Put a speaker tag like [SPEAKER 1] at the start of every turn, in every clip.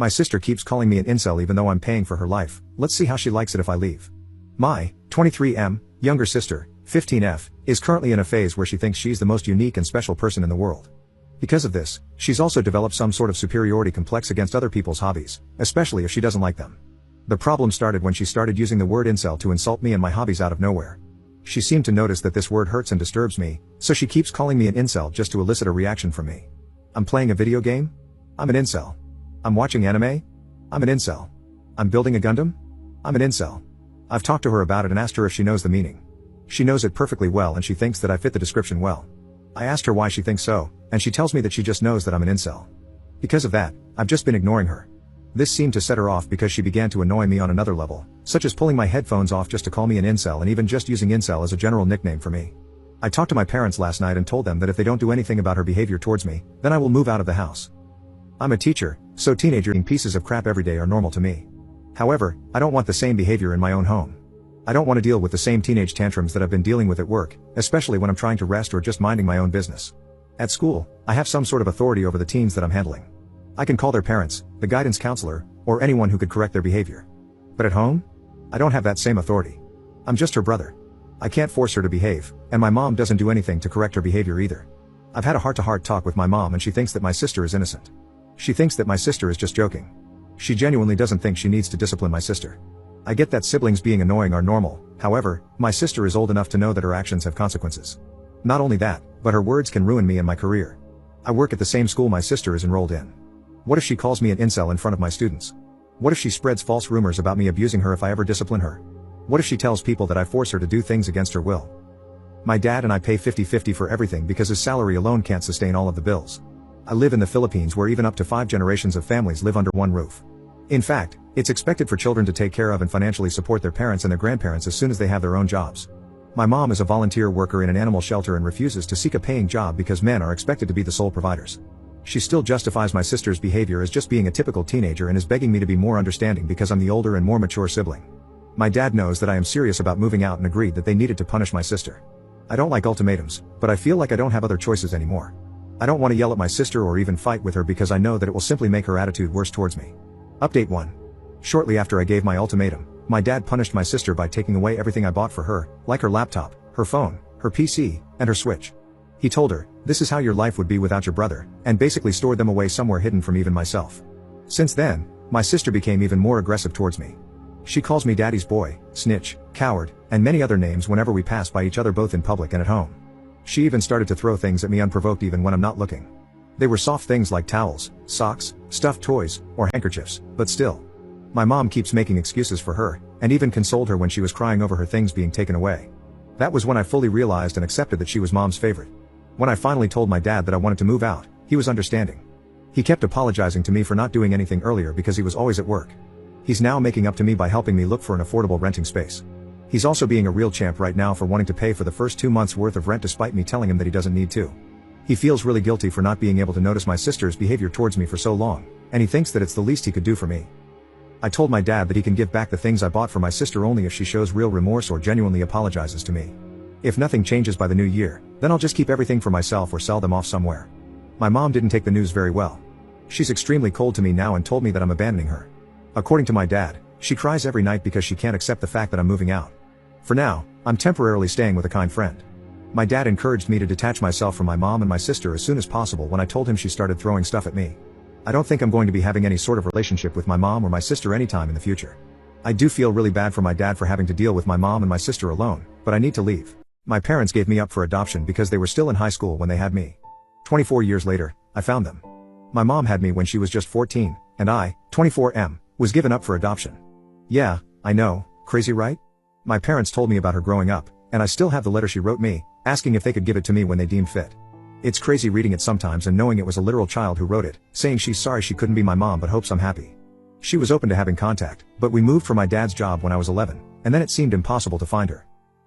[SPEAKER 1] My sister keeps calling me an incel even though I'm paying for her life. Let's see how she likes it if I leave. My 23M younger sister, 15F, is currently in a phase where she thinks she's the most unique and special person in the world. Because of this, she's also developed some sort of superiority complex against other people's hobbies, especially if she doesn't like them. The problem started when she started using the word incel to insult me and my hobbies out of nowhere. She seemed to notice that this word hurts and disturbs me, so she keeps calling me an incel just to elicit a reaction from me. I'm playing a video game? I'm an incel. I'm watching anime? I'm an incel. I'm building a Gundam? I'm an incel. I've talked to her about it and asked her if she knows the meaning. She knows it perfectly well and she thinks that I fit the description well. I asked her why she thinks so, and she tells me that she just knows that I'm an incel. Because of that, I've just been ignoring her. This seemed to set her off because she began to annoy me on another level, such as pulling my headphones off just to call me an incel and even just using incel as a general nickname for me. I talked to my parents last night and told them that if they don't do anything about her behavior towards me, then I will move out of the house. I'm a teacher, so teenager eating pieces of crap every day are normal to me. However, I don't want the same behavior in my own home. I don't want to deal with the same teenage tantrums that I've been dealing with at work, especially when I'm trying to rest or just minding my own business. At school, I have some sort of authority over the teens that I'm handling. I can call their parents, the guidance counselor, or anyone who could correct their behavior. But at home? I don't have that same authority. I'm just her brother. I can't force her to behave, and my mom doesn't do anything to correct her behavior either. I've had a heart-to-heart talk with my mom and she thinks that my sister is innocent. She thinks that my sister is just joking. She genuinely doesn't think she needs to discipline my sister. I get that siblings being annoying are normal, however, my sister is old enough to know that her actions have consequences. Not only that, but her words can ruin me and my career. I work at the same school my sister is enrolled in. What if she calls me an incel in front of my students? What if she spreads false rumors about me abusing her if I ever discipline her? What if she tells people that I force her to do things against her will? My dad and I pay 50-50 for everything because his salary alone can't sustain all of the bills. I live in the Philippines where even up to 5 generations of families live under one roof. In fact, it's expected for children to take care of and financially support their parents and their grandparents as soon as they have their own jobs. My mom is a volunteer worker in an animal shelter and refuses to seek a paying job because men are expected to be the sole providers. She still justifies my sister's behavior as just being a typical teenager and is begging me to be more understanding because I'm the older and more mature sibling. My dad knows that I am serious about moving out and agreed that they needed to punish my sister. I don't like ultimatums, but I feel like I don't have other choices anymore. I don't want to yell at my sister or even fight with her because I know that it will simply make her attitude worse towards me. Update 1. Shortly after I gave my ultimatum, my dad punished my sister by taking away everything I bought for her, like her laptop, her phone, her PC, and her Switch. He told her, "This is how your life would be without your brother," and basically stored them away somewhere hidden from even myself. Since then, my sister became even more aggressive towards me. She calls me daddy's boy, snitch, coward, and many other names whenever we pass by each other both in public and at home. She even started to throw things at me unprovoked even when I'm not looking. They were soft things like towels, socks, stuffed toys, or handkerchiefs, but still. My mom keeps making excuses for her, and even consoled her when she was crying over her things being taken away. That was when I fully realized and accepted that she was mom's favorite. When I finally told my dad that I wanted to move out, he was understanding. He kept apologizing to me for not doing anything earlier because he was always at work. He's now making up to me by helping me look for an affordable renting space. He's also being a real champ right now for wanting to pay for the first 2 months worth of rent despite me telling him that he doesn't need to. He feels really guilty for not being able to notice my sister's behavior towards me for so long, and he thinks that it's the least he could do for me. I told my dad that he can give back the things I bought for my sister only if she shows real remorse or genuinely apologizes to me. If nothing changes by the new year, then I'll just keep everything for myself or sell them off somewhere. My mom didn't take the news very well. She's extremely cold to me now and told me that I'm abandoning her. According to my dad, she cries every night because she can't accept the fact that I'm moving out. For now, I'm temporarily staying with a kind friend. My dad encouraged me to detach myself from my mom and my sister as soon as possible when I told him she started throwing stuff at me. I don't think I'm going to be having any sort of relationship with my mom or my sister anytime in the future. I do feel really bad for my dad for having to deal with my mom and my sister alone, but I need to leave. My parents gave me up for adoption because they were still in high school when they had me. 24 years later, I found them. My mom had me when she was just 14, and I, 24M, was given up for adoption. Yeah, I know, crazy right? My parents told me about her growing up, and I still have the letter she wrote me, asking if they could give it to me when they deemed fit. It's crazy reading it sometimes and knowing it was a literal child who wrote it, saying she's sorry she couldn't be my mom but hopes I'm happy. She was open to having contact, but we moved for my dad's job when I was 11, and then it seemed impossible to find her.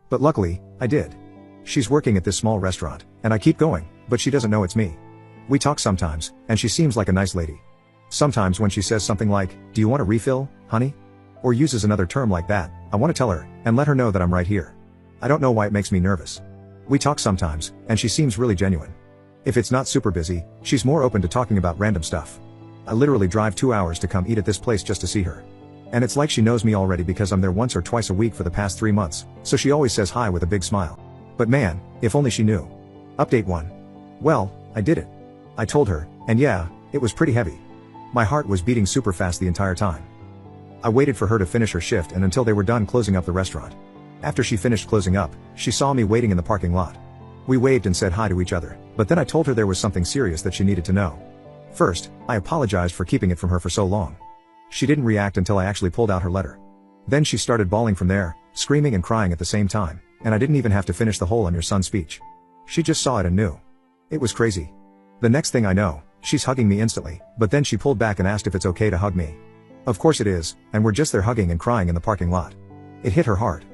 [SPEAKER 1] But luckily, I did. She's working at this small restaurant, and I keep going, but she doesn't know it's me. We talk sometimes, and she seems like a nice lady. Sometimes when she says something like, "Do you want a refill, honey?" or uses another term like that, I want to tell her, and let her know that I'm right here. I don't know why it makes me nervous. We talk sometimes, and she seems really genuine. If it's not super busy, she's more open to talking about random stuff. I literally drive 2 hours to come eat at this place just to see her. And it's like she knows me already because I'm there once or twice a week for the past 3 months, so she always says hi with a big smile. But man, if only she knew. Update 1. Well, I did it. I told her, and yeah, it was pretty heavy. My heart was beating super fast the entire time. I waited for her to finish her shift and until they were done closing up the restaurant. After she finished closing up, she saw me waiting in the parking lot. We waved and said hi to each other, but then I told her there was something serious that she needed to know. First, I apologized for keeping it from her for so long. She didn't react until I actually pulled out her letter. Then she started bawling from there, screaming and crying at the same time, and I didn't even have to finish the whole "on your son" speech. She just saw it and knew. It was crazy. The next thing I know, she's hugging me instantly, but then she pulled back and asked if it's okay to hug me. Of course it is, and we're just there hugging and crying in the parking lot. It hit her hard.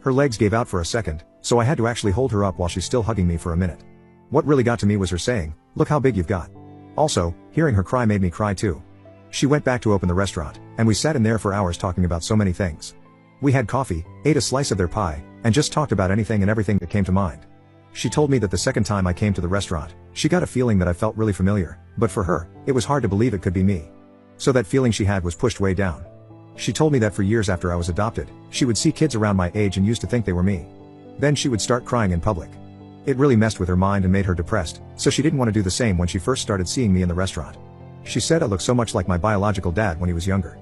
[SPEAKER 1] Her legs gave out for a second, so I had to actually hold her up while she's still hugging me for a minute. What really got to me was her saying, "Look how big you've got." Also, hearing her cry made me cry too. She went back to open the restaurant, and we sat in there for hours talking about so many things. We had coffee, ate a slice of their pie, and just talked about anything and everything that came to mind. She told me that the second time I came to the restaurant, she got a feeling that I felt really familiar, but for her, it was hard to believe it could be me. So that feeling she had was pushed way down. She told me that for years after I was adopted, she would see kids around my age and used to think they were me. Then she would start crying in public. It really messed with her mind and made her depressed, so she didn't want to do the same when she first started seeing me in the restaurant. She said I looked so much like my biological dad when he was younger.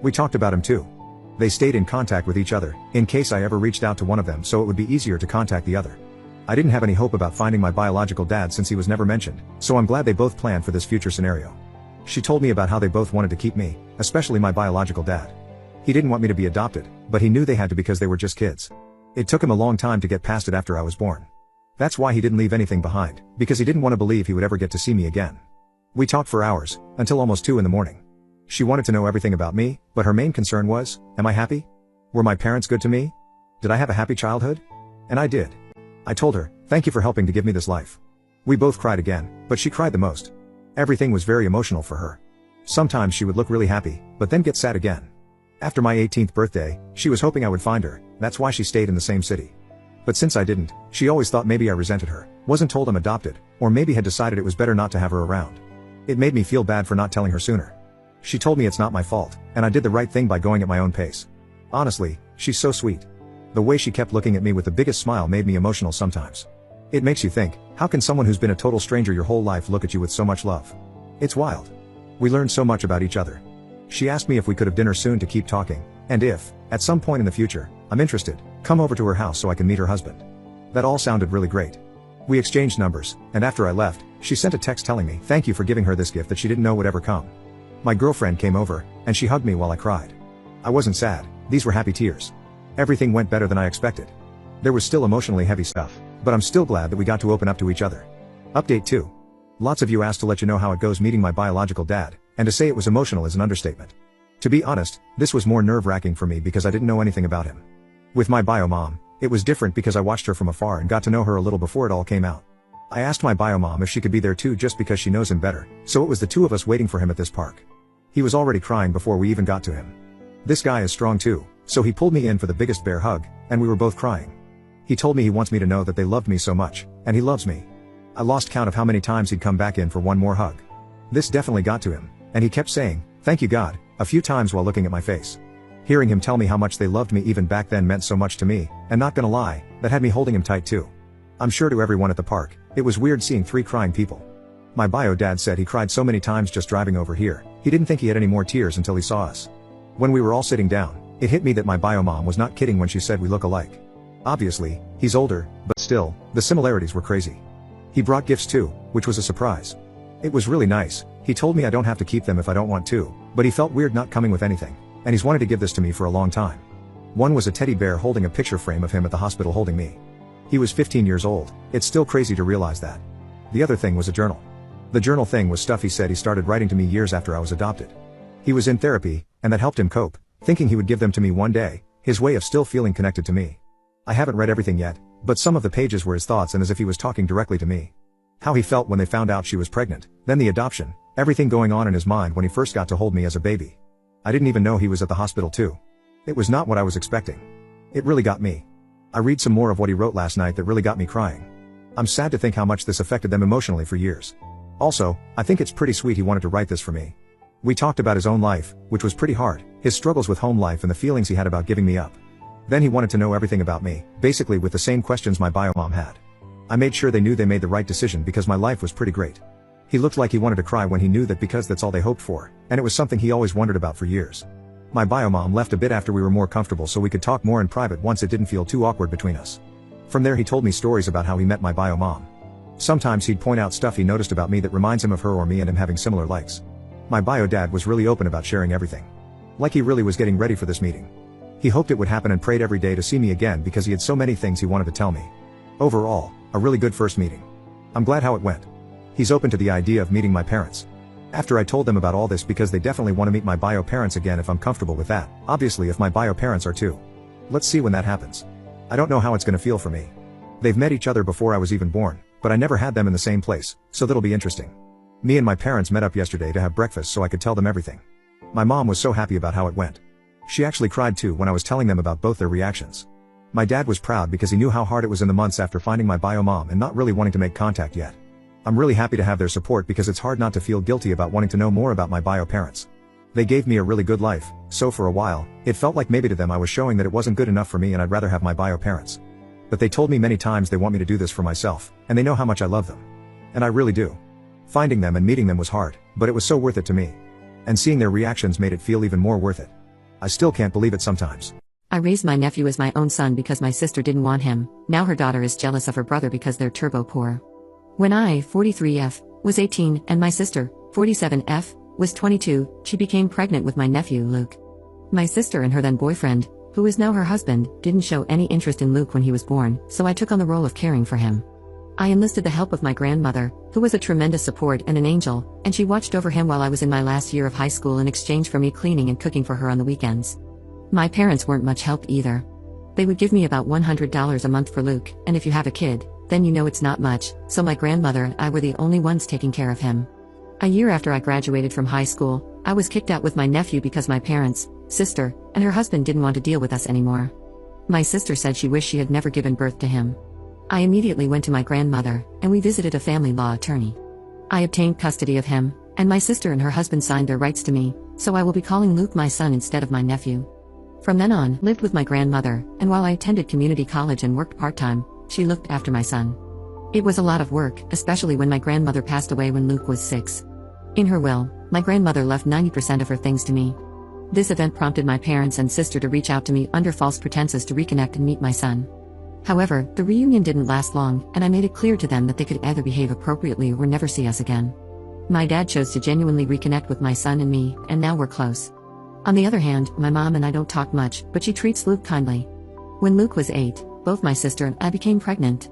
[SPEAKER 1] We talked about him too. They stayed in contact with each other, in case I ever reached out to one of them so it would be easier to contact the other. I didn't have any hope about finding my biological dad since he was never mentioned, so I'm glad they both planned for this future scenario. She told me about how they both wanted to keep me, especially my biological dad. He didn't want me to be adopted, but he knew they had to because they were just kids. It took him a long time to get past it after I was born. That's why he didn't leave anything behind, because he didn't want to believe he would ever get to see me again. We talked for hours, until almost 2 in the morning. She wanted to know everything about me, but her main concern was, am I happy? Were my parents good to me? Did I have a happy childhood? And I did. I told her, thank you for helping to give me this life. We both cried again, but she cried the most. Everything was very emotional for her. Sometimes she would look really happy, but then get sad again. After my 18th birthday, she was hoping I would find her, that's why she stayed in the same city. But since I didn't, she always thought maybe I resented her, wasn't told I'm adopted, or maybe had decided it was better not to have her around. It made me feel bad for not telling her sooner. She told me it's not my fault, and I did the right thing by going at my own pace. Honestly, she's so sweet. The way she kept looking at me with the biggest smile made me emotional sometimes. It makes you think, how can someone who's been a total stranger your whole life look at you with so much love? It's wild. We learned so much about each other. She asked me if we could have dinner soon to keep talking, and if, at some point in the future, I'm interested, come over to her house so I can meet her husband. That all sounded really great. We exchanged numbers, and after I left, she sent a text telling me thank you for giving her this gift that she didn't know would ever come. My girlfriend came over, and she hugged me while I cried. I wasn't sad, these were happy tears. Everything went better than I expected. There was still emotionally heavy stuff, but I'm still glad that we got to open up to each other. Update 2. Lots of you asked to let you know how it goes meeting my biological dad, and to say it was emotional is an understatement. To be honest, this was more nerve-wracking for me because I didn't know anything about him. With my bio mom, it was different because I watched her from afar and got to know her a little before it all came out. I asked my bio mom if she could be there too just because she knows him better, so it was the two of us waiting for him at this park. He was already crying before we even got to him. This guy is strong too, so he pulled me in for the biggest bear hug, and we were both crying. He told me he wants me to know that they loved me so much, and he loves me. I lost count of how many times he'd come back in for one more hug. This definitely got to him, and he kept saying, "Thank you God," a few times while looking at my face. Hearing him tell me how much they loved me even back then meant so much to me, and not gonna lie, that had me holding him tight too. I'm sure to everyone at the park, it was weird seeing 3 crying people. My bio dad said he cried so many times just driving over here, he didn't think he had any more tears until he saw us. When we were all sitting down, it hit me that my bio mom was not kidding when she said we look alike. Obviously, he's older, but still, the similarities were crazy. He brought gifts too, which was a surprise. It was really nice. He told me I don't have to keep them if I don't want to, but he felt weird not coming with anything, and he's wanted to give this to me for a long time. One was a teddy bear holding a picture frame of him at the hospital holding me. He was 15 years old, it's still crazy to realize that. The other thing was a journal. The journal thing was stuff he said he started writing to me years after I was adopted. He was in therapy, and that helped him cope, thinking he would give them to me one day, his way of still feeling connected to me. I haven't read everything yet, but some of the pages were his thoughts and as if he was talking directly to me. How he felt when they found out she was pregnant, then the adoption, everything going on in his mind when he first got to hold me as a baby. I didn't even know he was at the hospital too. It was not what I was expecting. It really got me. I read some more of what he wrote last night that really got me crying. I'm sad to think how much this affected them emotionally for years. Also, I think it's pretty sweet he wanted to write this for me. We talked about his own life, which was pretty hard, his struggles with home life and the feelings he had about giving me up. Then he wanted to know everything about me, basically with the same questions my bio mom had. I made sure they knew they made the right decision because my life was pretty great. He looked like he wanted to cry when he knew that because that's all they hoped for, and it was something he always wondered about for years. My bio mom left a bit after we were more comfortable so we could talk more in private once it didn't feel too awkward between us. From there he told me stories about how he met my bio mom. Sometimes he'd point out stuff he noticed about me that reminds him of her or me and him having similar likes. My bio dad was really open about sharing everything. Like he really was getting ready for this meeting. He hoped it would happen and prayed every day to see me again because he had so many things he wanted to tell me. Overall, a really good first meeting. I'm glad how it went. He's open to the idea of meeting my parents. After I told them about all this because they definitely want to meet my bio parents again if I'm comfortable with that, obviously if my bio parents are too. Let's see when that happens. I don't know how it's gonna feel for me. They've met each other before I was even born, but I never had them in the same place, so that'll be interesting. Me and my parents met up yesterday to have breakfast so I could tell them everything. My mom was so happy about how it went. She actually cried too when I was telling them about both their reactions. My dad was proud because he knew how hard it was in the months after finding my bio mom and not really wanting to make contact yet. I'm really happy to have their support because it's hard not to feel guilty about wanting to know more about my bio parents. They gave me a really good life, so for a while, it felt like maybe to them I was showing that it wasn't good enough for me and I'd rather have my bio parents. But they told me many times they want me to do this for myself, and they know how much I love them. And I really do. Finding them and meeting them was hard, but it was so worth it to me. And seeing their reactions made it feel even more worth it. I still can't believe it sometimes.
[SPEAKER 2] I raised my nephew as my own son because my sister didn't want him. Now her daughter is jealous of her brother because they're turbo poor. When I, 43F, was 18 and my sister, 47F, was 22, she became pregnant with my nephew Luke. My sister and her then boyfriend, who is now her husband, didn't show any interest in Luke when he was born, so I took on the role of caring for him. I enlisted the help of my grandmother, who was a tremendous support and an angel, and she watched over him while I was in my last year of high school in exchange for me cleaning and cooking for her on the weekends. My parents weren't much help either. They would give me about $100 a month for Luke, and if you have a kid, then you know it's not much, so my grandmother and I were the only ones taking care of him. A year after I graduated from high school, I was kicked out with my nephew because my parents, sister, and her husband didn't want to deal with us anymore. My sister said she wished she had never given birth to him. I immediately went to my grandmother, and we visited a family law attorney. I obtained custody of him, and my sister and her husband signed their rights to me, so I will be calling Luke my son instead of my nephew. From then on, lived with my grandmother, and while I attended community college and worked part-time, she looked after my son. It was a lot of work, especially when my grandmother passed away when Luke was 6. In her will, my grandmother left 90% of her things to me. This event prompted my parents and sister to reach out to me under false pretenses to reconnect and meet my son. However, the reunion didn't last long, and I made it clear to them that they could either behave appropriately or never see us again. My dad chose to genuinely reconnect with my son and me, and now we're close. On the other hand, my mom and I don't talk much, but she treats Luke kindly. When Luke was 8, both my sister and I became pregnant.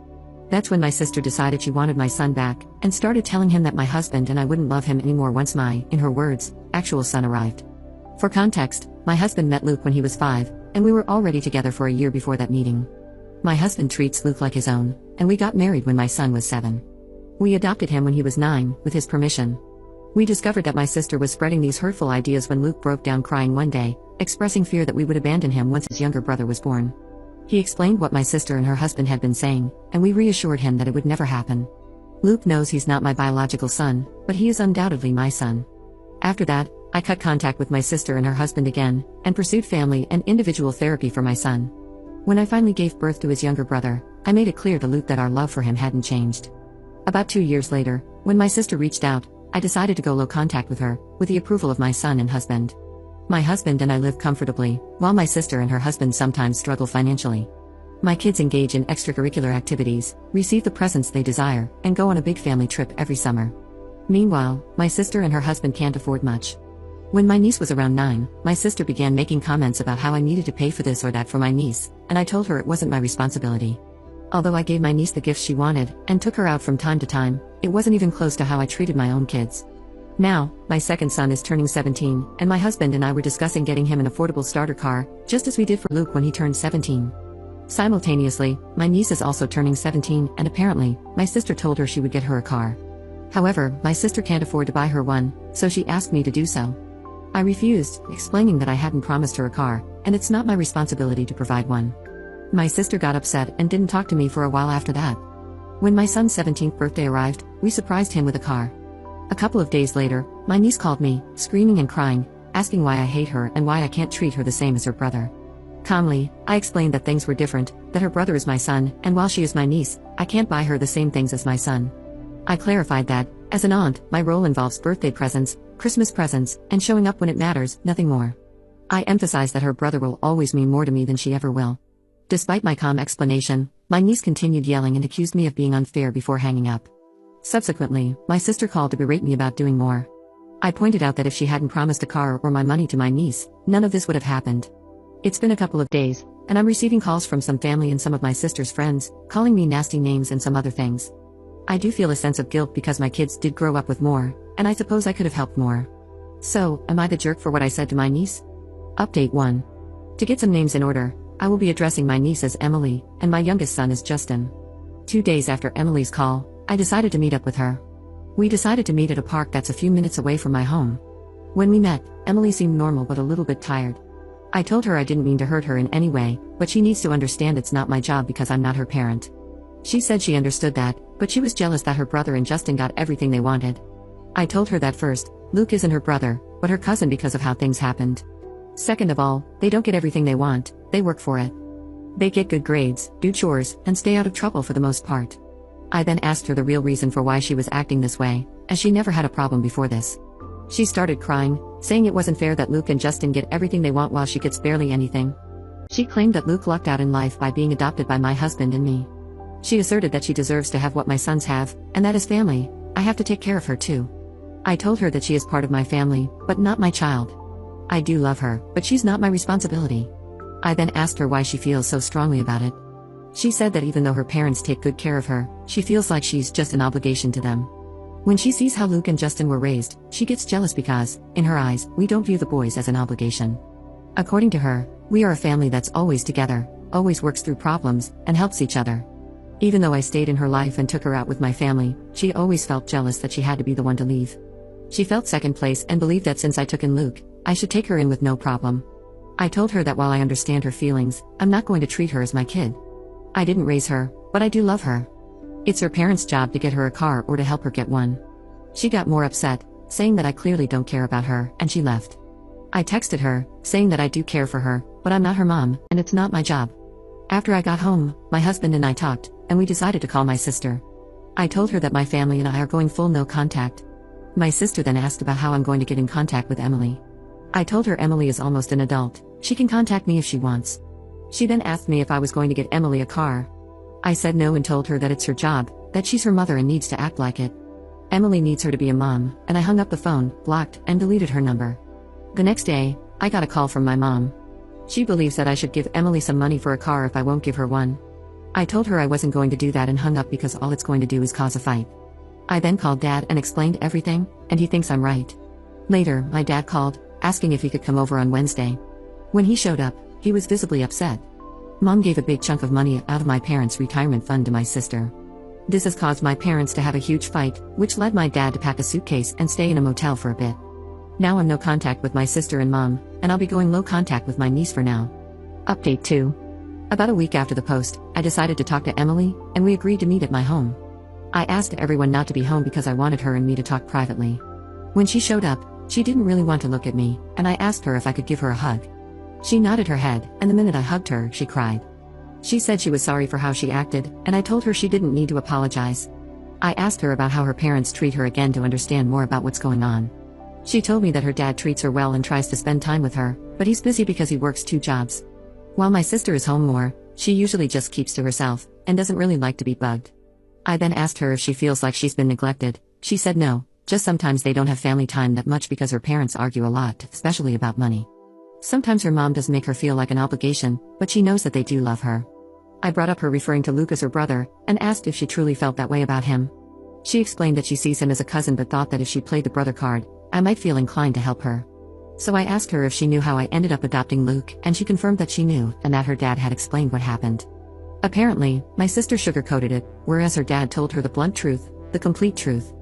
[SPEAKER 2] That's when my sister decided she wanted my son back, and started telling him that my husband and I wouldn't love him anymore once my, in her words, actual son arrived. For context, my husband met Luke when he was 5, and we were already together for a year before that meeting. My husband treats Luke like his own, and we got married when my son was 7. We adopted him when he was 9, with his permission. We discovered that my sister was spreading these hurtful ideas when Luke broke down crying one day, expressing fear that we would abandon him once his younger brother was born. He explained what my sister and her husband had been saying, and we reassured him that it would never happen. Luke knows he's not my biological son, but he is undoubtedly my son. After that, I cut contact with my sister and her husband again, and pursued family and individual therapy for my son. When I finally gave birth to his younger brother, I made it clear to Luke that our love for him hadn't changed. About 2 years later, when my sister reached out, I decided to go low contact with her, with the approval of my son and husband. My husband and I live comfortably, while my sister and her husband sometimes struggle financially. My kids engage in extracurricular activities, receive the presents they desire, and go on a big family trip every summer. Meanwhile, my sister and her husband can't afford much. When my niece was around 9, my sister began making comments about how I needed to pay for this or that for my niece, and I told her it wasn't my responsibility. Although I gave my niece the gifts she wanted, and took her out from time to time, it wasn't even close to how I treated my own kids. Now, my second son is turning 17, and my husband and I were discussing getting him an affordable starter car, just as we did for Luke when he turned 17. Simultaneously, my niece is also turning 17, and apparently, my sister told her she would get her a car. However, my sister can't afford to buy her one, so she asked me to do so. I refused, explaining that I hadn't promised her a car, and it's not my responsibility to provide one. My sister got upset and didn't talk to me for a while after that. When my son's 17th birthday arrived, we surprised him with a car. A couple of days later, My niece called me, screaming and crying, asking why I hate her and why I can't treat her the same as her brother. Calmly, I explained that things were different, that her brother is my son, and while she is my niece, I can't buy her the same things as my son. I clarified that, as an aunt, my role involves birthday presents, Christmas presents, and showing up when it matters, nothing more. I emphasized that her brother will always mean more to me than she ever will. Despite my calm explanation, my niece continued yelling and accused me of being unfair before hanging up. Subsequently, my sister called to berate me about doing more. I pointed out that if she hadn't promised a car or my money to my niece, none of this would have happened. It's been a couple of days, and I'm receiving calls from some family and some of my sister's friends, calling me nasty names and some other things. I do feel a sense of guilt because my kids did grow up with more, and I suppose I could have helped more. So, am I the jerk for what I said to my niece? Update 1. To get some names in order, I will be addressing my niece as Emily, and my youngest son as Justin. 2 days after Emily's call, I decided to meet up with her. We decided to meet at a park that's a few minutes away from my home. When we met, Emily seemed normal but a little bit tired. I told her I didn't mean to hurt her in any way, but she needs to understand it's not my job because I'm not her parent. She said she understood that, but she was jealous that her brother and Justin got everything they wanted. I told her that first, Luke isn't her brother, but her cousin because of how things happened. Second of all, they don't get everything they want, they work for it. They get good grades, do chores, and stay out of trouble for the most part. I then asked her the real reason for why she was acting this way, as she never had a problem before this. She started crying, saying it wasn't fair that Luke and Justin get everything they want while she gets barely anything. She claimed that Luke lucked out in life by being adopted by my husband and me. She asserted that she deserves to have what my sons have, and that as family, I have to take care of her too. I told her that she is part of my family, but not my child. I do love her, but she's not my responsibility. I then asked her why she feels so strongly about it. She said that even though her parents take good care of her, she feels like she's just an obligation to them. When she sees how Luke and Justin were raised, she gets jealous because, in her eyes, we don't view the boys as an obligation. According to her, we are a family that's always together, always works through problems, and helps each other. Even though I stayed in her life and took her out with my family, she always felt jealous that she had to be the one to leave. She felt second place and believed that since I took in Luke, I should take her in with no problem. I told her that while I understand her feelings, I'm not going to treat her as my kid. I didn't raise her, but I do love her. It's her parents' job to get her a car or to help her get one. She got more upset, saying that I clearly don't care about her, and she left. I texted her, saying that I do care for her, but I'm not her mom, and it's not my job. After I got home, my husband and I talked, and we decided to call my sister. I told her that my family and I are going full no contact. My sister then asked about how I'm going to get in contact with Emily. I told her Emily is almost an adult, she can contact me if she wants. She then asked me if I was going to get Emily a car. I said no and told her that it's her job, that she's her mother and needs to act like it. Emily needs her to be a mom, and I hung up the phone, blocked, and deleted her number. The next day, I got a call from my mom. She believes that I should give Emily some money for a car if I won't give her one. I told her I wasn't going to do that and hung up because all it's going to do is cause a fight. I then called Dad and explained everything, and he thinks I'm right. Later, my dad called, asking if he could come over on Wednesday. When he showed up, he was visibly upset. Mom gave a big chunk of money out of my parents' retirement fund to my sister. This has caused my parents to have a huge fight, which led my dad to pack a suitcase and stay in a motel for a bit. Now I'm no contact with my sister and mom, and I'll be going low contact with my niece for now. Update 2. About a week after the post, I decided to talk to Emily, and we agreed to meet at my home. I asked everyone not to be home because I wanted her and me to talk privately. When she showed up, she didn't really want to look at me, and I asked her if I could give her a hug. She nodded her head, and the minute I hugged her, she cried. She said she was sorry for how she acted, and I told her she didn't need to apologize. I asked her about how her parents treat her again to understand more about what's going on. She told me that her dad treats her well and tries to spend time with her, but he's busy because he works 2 jobs. While my sister is home more, she usually just keeps to herself, and doesn't really like to be bugged. I then asked her if she feels like she's been neglected. She said no, just sometimes they don't have family time that much because her parents argue a lot, especially about money. Sometimes her mom does make her feel like an obligation, but she knows that they do love her. I brought up her referring to Luke as her brother, and asked if she truly felt that way about him. She explained that she sees him as a cousin but thought that if she played the brother card, I might feel inclined to help her. So I asked her if she knew how I ended up adopting Luke, and she confirmed that she knew, and that her dad had explained what happened. Apparently, my sister sugarcoated it, whereas her dad told her the blunt truth, the complete truth.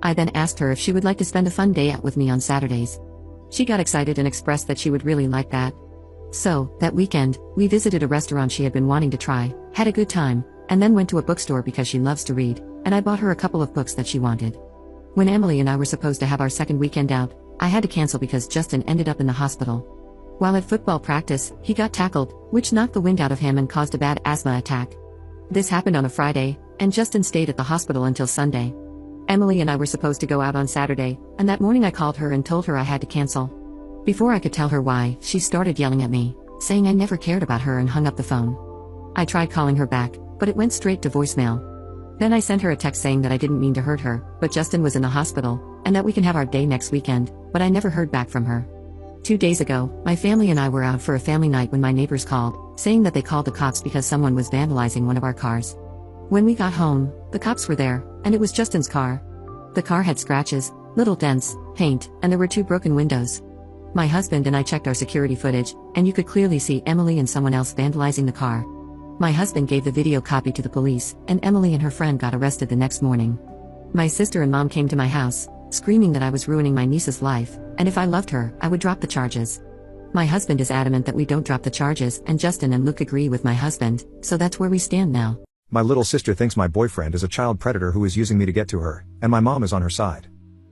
[SPEAKER 2] I then asked her if she would like to spend a fun day out with me on Saturdays. She got excited and expressed that she would really like that. So, that weekend, we visited a restaurant she had been wanting to try, had a good time, and then went to a bookstore because she loves to read, and I bought her a couple of books that she wanted. When Emily and I were supposed to have our second weekend out, I had to cancel because Justin ended up in the hospital. While at football practice, he got tackled, which knocked the wind out of him and caused a bad asthma attack. This happened on a Friday, and Justin stayed at the hospital until Sunday. Emily and I were supposed to go out on Saturday, and that morning I called her and told her I had to cancel. Before I could tell her why, she started yelling at me, saying I never cared about her, and hung up the phone. I tried calling her back, but it went straight to voicemail. Then I sent her a text saying that I didn't mean to hurt her, but Justin was in the hospital, and that we can have our day next weekend, but I never heard back from her. 2 days ago, my family and I were out for a family night when my neighbors called, saying that they called the cops because someone was vandalizing one of our cars. When we got home, the cops were there, and it was Justin's car. The car had scratches, little dents, paint, and there were 2 broken windows. My husband and I checked our security footage, and you could clearly see Emily and someone else vandalizing the car. My husband gave the video copy to the police, and Emily and her friend got arrested the next morning. My sister and mom came to my house, screaming that I was ruining my niece's life, and if I loved her, I would drop the charges. My husband is adamant that we don't drop the charges, and Justin and Luke agree with my husband, so that's where we stand now.
[SPEAKER 1] My little sister thinks my boyfriend is a child predator who is using me to get to her, and my mom is on her side.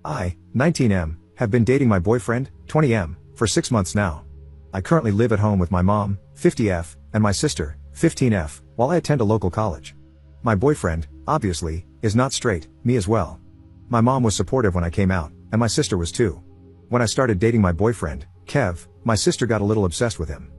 [SPEAKER 1] I, 19M, have been dating my boyfriend, 20M, for 6 months now. I currently live at home with my mom, 50F, and my sister, 15F, while I attend a local college. My boyfriend, obviously, is not straight, me as well. My mom was supportive when I came out, and my sister was too. When I started dating my boyfriend, Kev, my sister got a little obsessed with him.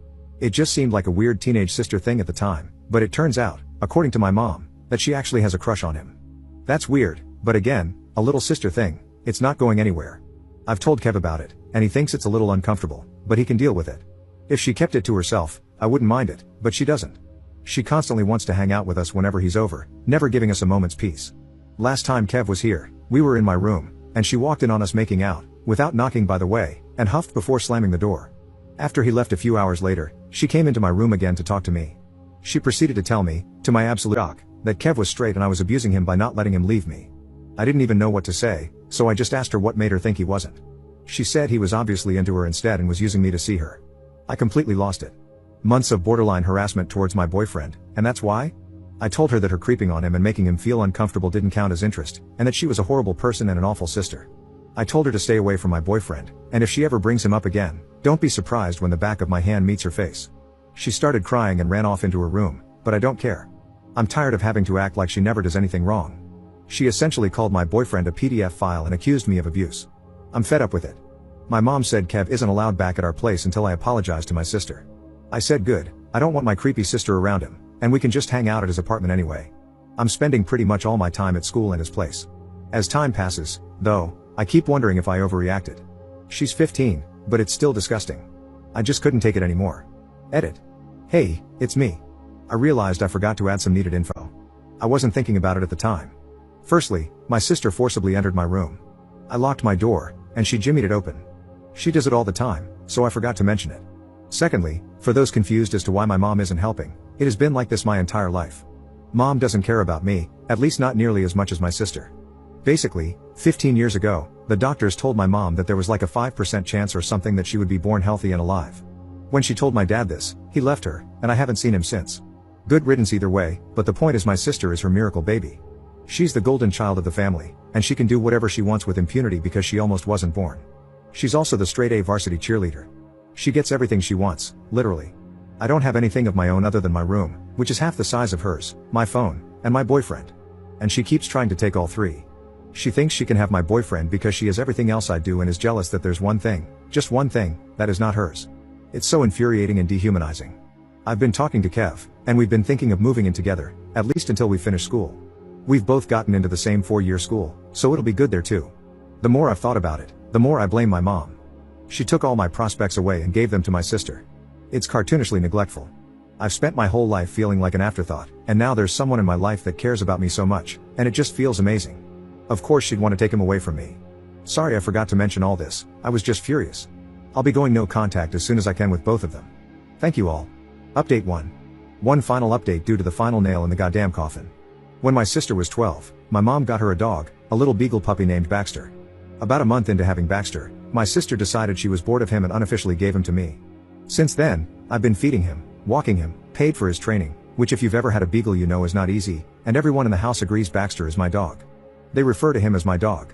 [SPEAKER 1] It just seemed like a weird teenage sister thing at the time, but it turns out, according to my mom, that she actually has a crush on him. That's weird, but again, a little sister thing, it's not going anywhere. I've told Kev about it, and he thinks it's a little uncomfortable, but he can deal with it. If she kept it to herself, I wouldn't mind it, but she doesn't. She constantly wants to hang out with us whenever he's over, never giving us a moment's peace. Last time Kev was here, we were in my room, and she walked in on us making out, without knocking by the way, and huffed before slamming the door. After he left a few hours later, she came into my room again to talk to me. She proceeded to tell me, to my absolute shock, that Kev was straight and I was abusing him by not letting him leave me. I didn't even know what to say, so I just asked her what made her think he wasn't. She said he was obviously into her instead and was using me to see her. I completely lost it. Months of borderline harassment towards my boyfriend, and that's why? I told her that her creeping on him and making him feel uncomfortable didn't count as interest, and that she was a horrible person and an awful sister. I told her to stay away from my boyfriend, and if she ever brings him up again, don't be surprised when the back of my hand meets her face. She started crying and ran off into her room, but I don't care. I'm tired of having to act like she never does anything wrong. She essentially called my boyfriend a PDF file and accused me of abuse. I'm fed up with it. My mom said Kev isn't allowed back at our place until I apologize to my sister. I said good, I don't want my creepy sister around him, and we can just hang out at his apartment anyway. I'm spending pretty much all my time at school and his place. As time passes, though, I keep wondering if I overreacted. She's 15, but it's still disgusting. I just couldn't take it anymore. Edit. Hey, it's me. I realized I forgot to add some needed info. I wasn't thinking about it at the time. Firstly, my sister forcibly entered my room. I locked my door, and she jimmied it open. She does it all the time, so I forgot to mention it. Secondly, for those confused as to why my mom isn't helping, it has been like this my entire life. Mom doesn't care about me, at least not nearly as much as my sister. Basically, 15 years ago, the doctors told my mom that there was like a 5% chance or something that she would be born healthy and alive. When she told my dad this, he left her, and I haven't seen him since. Good riddance either way, but the point is my sister is her miracle baby. She's the golden child of the family, and she can do whatever she wants with impunity because she almost wasn't born. She's also the straight A varsity cheerleader. She gets everything she wants, literally. I don't have anything of my own other than my room, which is half the size of hers, my phone, and my boyfriend. And she keeps trying to take all three. She thinks she can have my boyfriend because she has everything else I do and is jealous that there's one thing, just one thing, that is not hers. It's so infuriating and dehumanizing. I've been talking to Kev, and we've been thinking of moving in together, at least until we finish school. We've both gotten into the same 4-year school, so it'll be good there too. The more I've thought about it, the more I blame my mom. She took all my prospects away and gave them to my sister. It's cartoonishly neglectful. I've spent my whole life feeling like an afterthought, and now there's someone in my life that cares about me so much, and it just feels amazing. Of course she'd want to take him away from me. Sorry I forgot to mention all this, I was just furious. I'll be going no contact as soon as I can with both of them. Thank you all. Update 1. One final update due to the final nail in the goddamn coffin. When my sister was 12, my mom got her a dog, a little beagle puppy named Baxter. About a month into having Baxter, my sister decided she was bored of him and unofficially gave him to me. Since then, I've been feeding him, walking him, paid for his training, which if you've ever had a beagle you know is not easy, and everyone in the house agrees Baxter is my dog. They refer to him as my dog.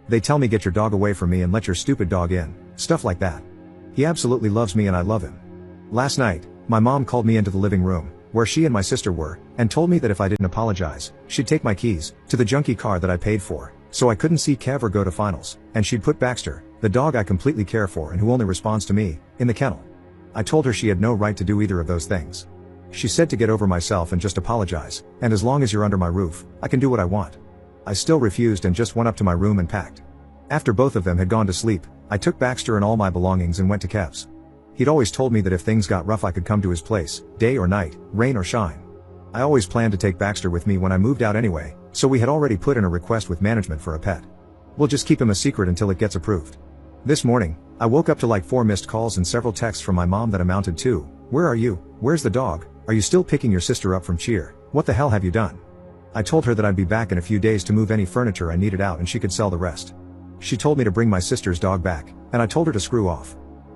[SPEAKER 1] They tell me get your dog away from me and let your stupid dog in, stuff like that. He absolutely loves me and I love him. Last night, my mom called me into the living room, where she and my sister were, and told me that if I didn't apologize, she'd take my keys to the junky car that I paid for, so I couldn't see Kev or go to finals, and she'd put Baxter, the dog I completely care for and who only responds to me, in the kennel. I told her she had no right to do either of those things. She said to get over myself and just apologize, and as long as you're under my roof, I can do what I want. I still refused and just went up to my room and packed. After both of them had gone to sleep, I took Baxter and all my belongings and went to Kev's. He'd always told me that if things got rough I could come to his place, day or night, rain or shine. I always planned to take Baxter with me when I moved out anyway, so we had already put in a request with management for a pet. We'll just keep him a secret until it gets approved. This morning, I woke up to like 4 missed calls and several texts from my mom that amounted to, "Where are you? Where's the dog? Are you still picking your sister up from cheer? What the hell have you done?" I told her that I'd be back in a few days to move any furniture I needed out and she could sell the rest. She told me to bring my sister's dog back, and I told her to screw off.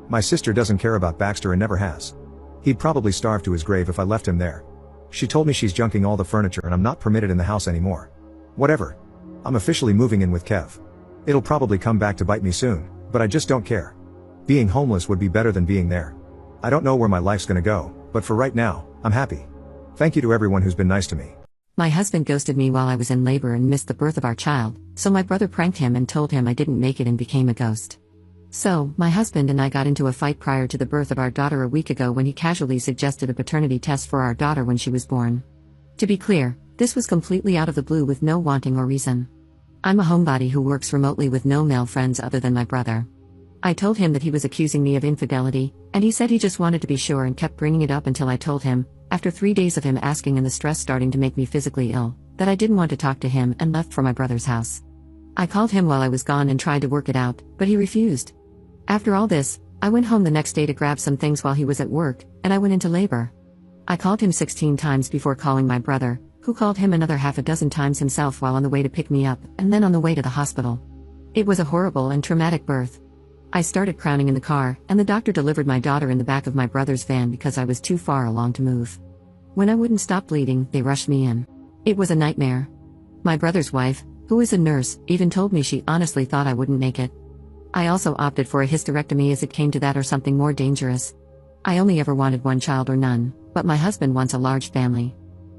[SPEAKER 1] My sister doesn't care about Baxter and never has. He'd probably starve to his grave if I left him there. She told me she's junking all the furniture and I'm not permitted in the house anymore. Whatever. I'm officially moving in with Kev. It'll probably come back to bite me soon, but I just don't care. Being homeless would be better than being there. I don't know where my life's gonna go, but for right now, I'm happy. Thank you to everyone who's been nice to me.
[SPEAKER 2] My husband ghosted me while I was in labor and missed the birth of our child, so my brother pranked him and told him I didn't make it and became a ghost. So, my husband and I got into a fight prior to the birth of our daughter a week ago when he casually suggested a paternity test for our daughter when she was born. To be clear, this was completely out of the blue with no wanting or reason. I'm a homebody who works remotely with no male friends other than my brother. I told him that he was accusing me of infidelity, and he said he just wanted to be sure and kept bringing it up until I told him, after 3 days of him asking and the stress starting to make me physically ill, that I didn't want to talk to him and left for my brother's house. I called him while I was gone and tried to work it out, but he refused. After all this, I went home the next day to grab some things while he was at work, and I went into labor. I called him 16 times before calling my brother, who called him another half a dozen times himself while on the way to pick me up, and then on the way to the hospital. It was a horrible and traumatic birth. I started crowning in the car, and the doctor delivered my daughter in the back of my brother's van because I was too far along to move. When I wouldn't stop bleeding, they rushed me in. It was a nightmare. My brother's wife, who is a nurse, even told me she honestly thought I wouldn't make it. I also opted for a hysterectomy as it came to that or something more dangerous. I only ever wanted one child or none, but my husband wants a large family.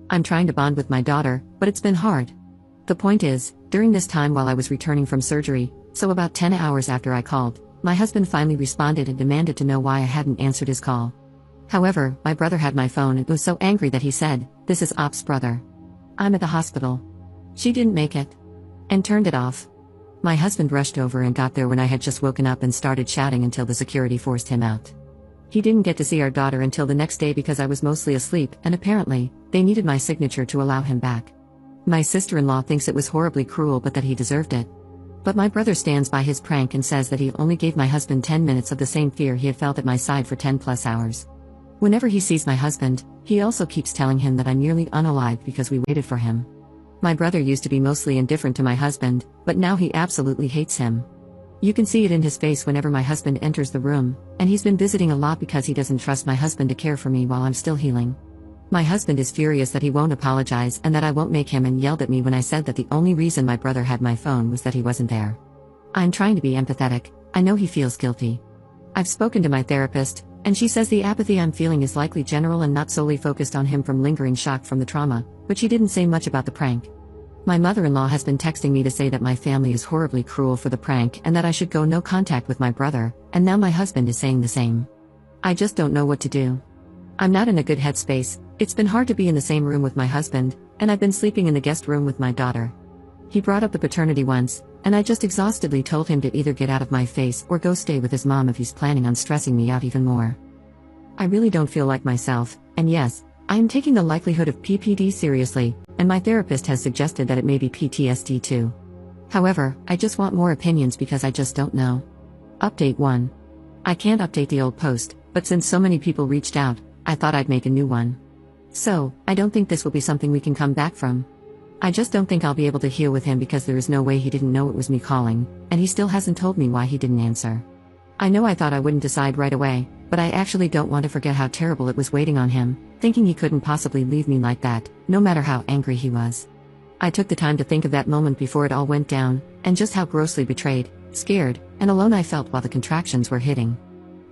[SPEAKER 2] I'm trying to bond with my daughter, but it's been hard. The point is, during this time while I was returning from surgery, so about 10 hours after I called, my husband finally responded and demanded to know why I hadn't answered his call. However, my brother had my phone and was so angry that he said, "This is Op's brother. I'm at the hospital. She didn't make it." And turned it off. My husband rushed over and got there when I had just woken up and started shouting until the security forced him out. He didn't get to see our daughter until the next day because I was mostly asleep, and apparently, they needed my signature to allow him back. My sister-in-law thinks it was horribly cruel but that he deserved it. But my brother stands by his prank and says that he only gave my husband 10 minutes of the same fear he had felt at my side for 10+ hours. Whenever he sees my husband, he also keeps telling him that I'm nearly unalived because we waited for him. My brother used to be mostly indifferent to my husband, but now he absolutely hates him. You can see it in his face whenever my husband enters the room, and he's been visiting a lot because he doesn't trust my husband to care for me while I'm still healing. My husband is furious that he won't apologize and that I won't make him and yelled at me when I said that the only reason my brother had my phone was that he wasn't there. I'm trying to be empathetic. I know he feels guilty. I've spoken to my therapist, and she says the apathy I'm feeling is likely general and not solely focused on him from lingering shock from the trauma, but she didn't say much about the prank. My mother-in-law has been texting me to say that my family is horribly cruel for the prank and that I should go no contact with my brother, and now my husband is saying the same. I just don't know what to do. I'm not in a good headspace. It's been hard to be in the same room with my husband, and I've been sleeping in the guest room with my daughter. He brought up the paternity once, and I just exhaustedly told him to either get out of my face or go stay with his mom if he's planning on stressing me out even more. I really don't feel like myself, and yes, I am taking the likelihood of PPD seriously, and my therapist has suggested that it may be PTSD too. However, I just want more opinions because I just don't know. Update 1. I can't update the old post, but since so many people reached out, I thought I'd make a new one. So, I don't think this will be something we can come back from. I just don't think I'll be able to heal with him because there is no way he didn't know it was me calling, and he still hasn't told me why he didn't answer. I know I thought I wouldn't decide right away, but I actually don't want to forget how terrible it was waiting on him, thinking he couldn't possibly leave me like that, no matter how angry he was. I took the time to think of that moment before it all went down, and just how grossly betrayed, scared, and alone I felt while the contractions were hitting.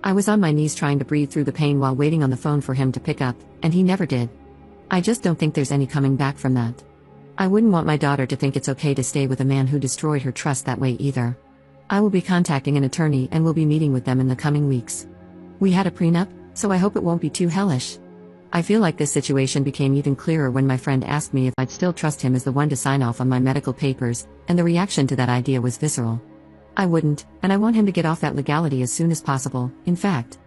[SPEAKER 2] I was on my knees trying to breathe through the pain while waiting on the phone for him to pick up, and he never did. I just don't think there's any coming back from that. I wouldn't want my daughter to think it's okay to stay with a man who destroyed her trust that way either. I will be contacting an attorney and will be meeting with them in the coming weeks. We had a prenup, so I hope it won't be too hellish. I feel like this situation became even clearer when my friend asked me if I'd still trust him as the one to sign off on my medical papers, and the reaction to that idea was visceral. I wouldn't, and I want him to get off that legality as soon as possible. In fact,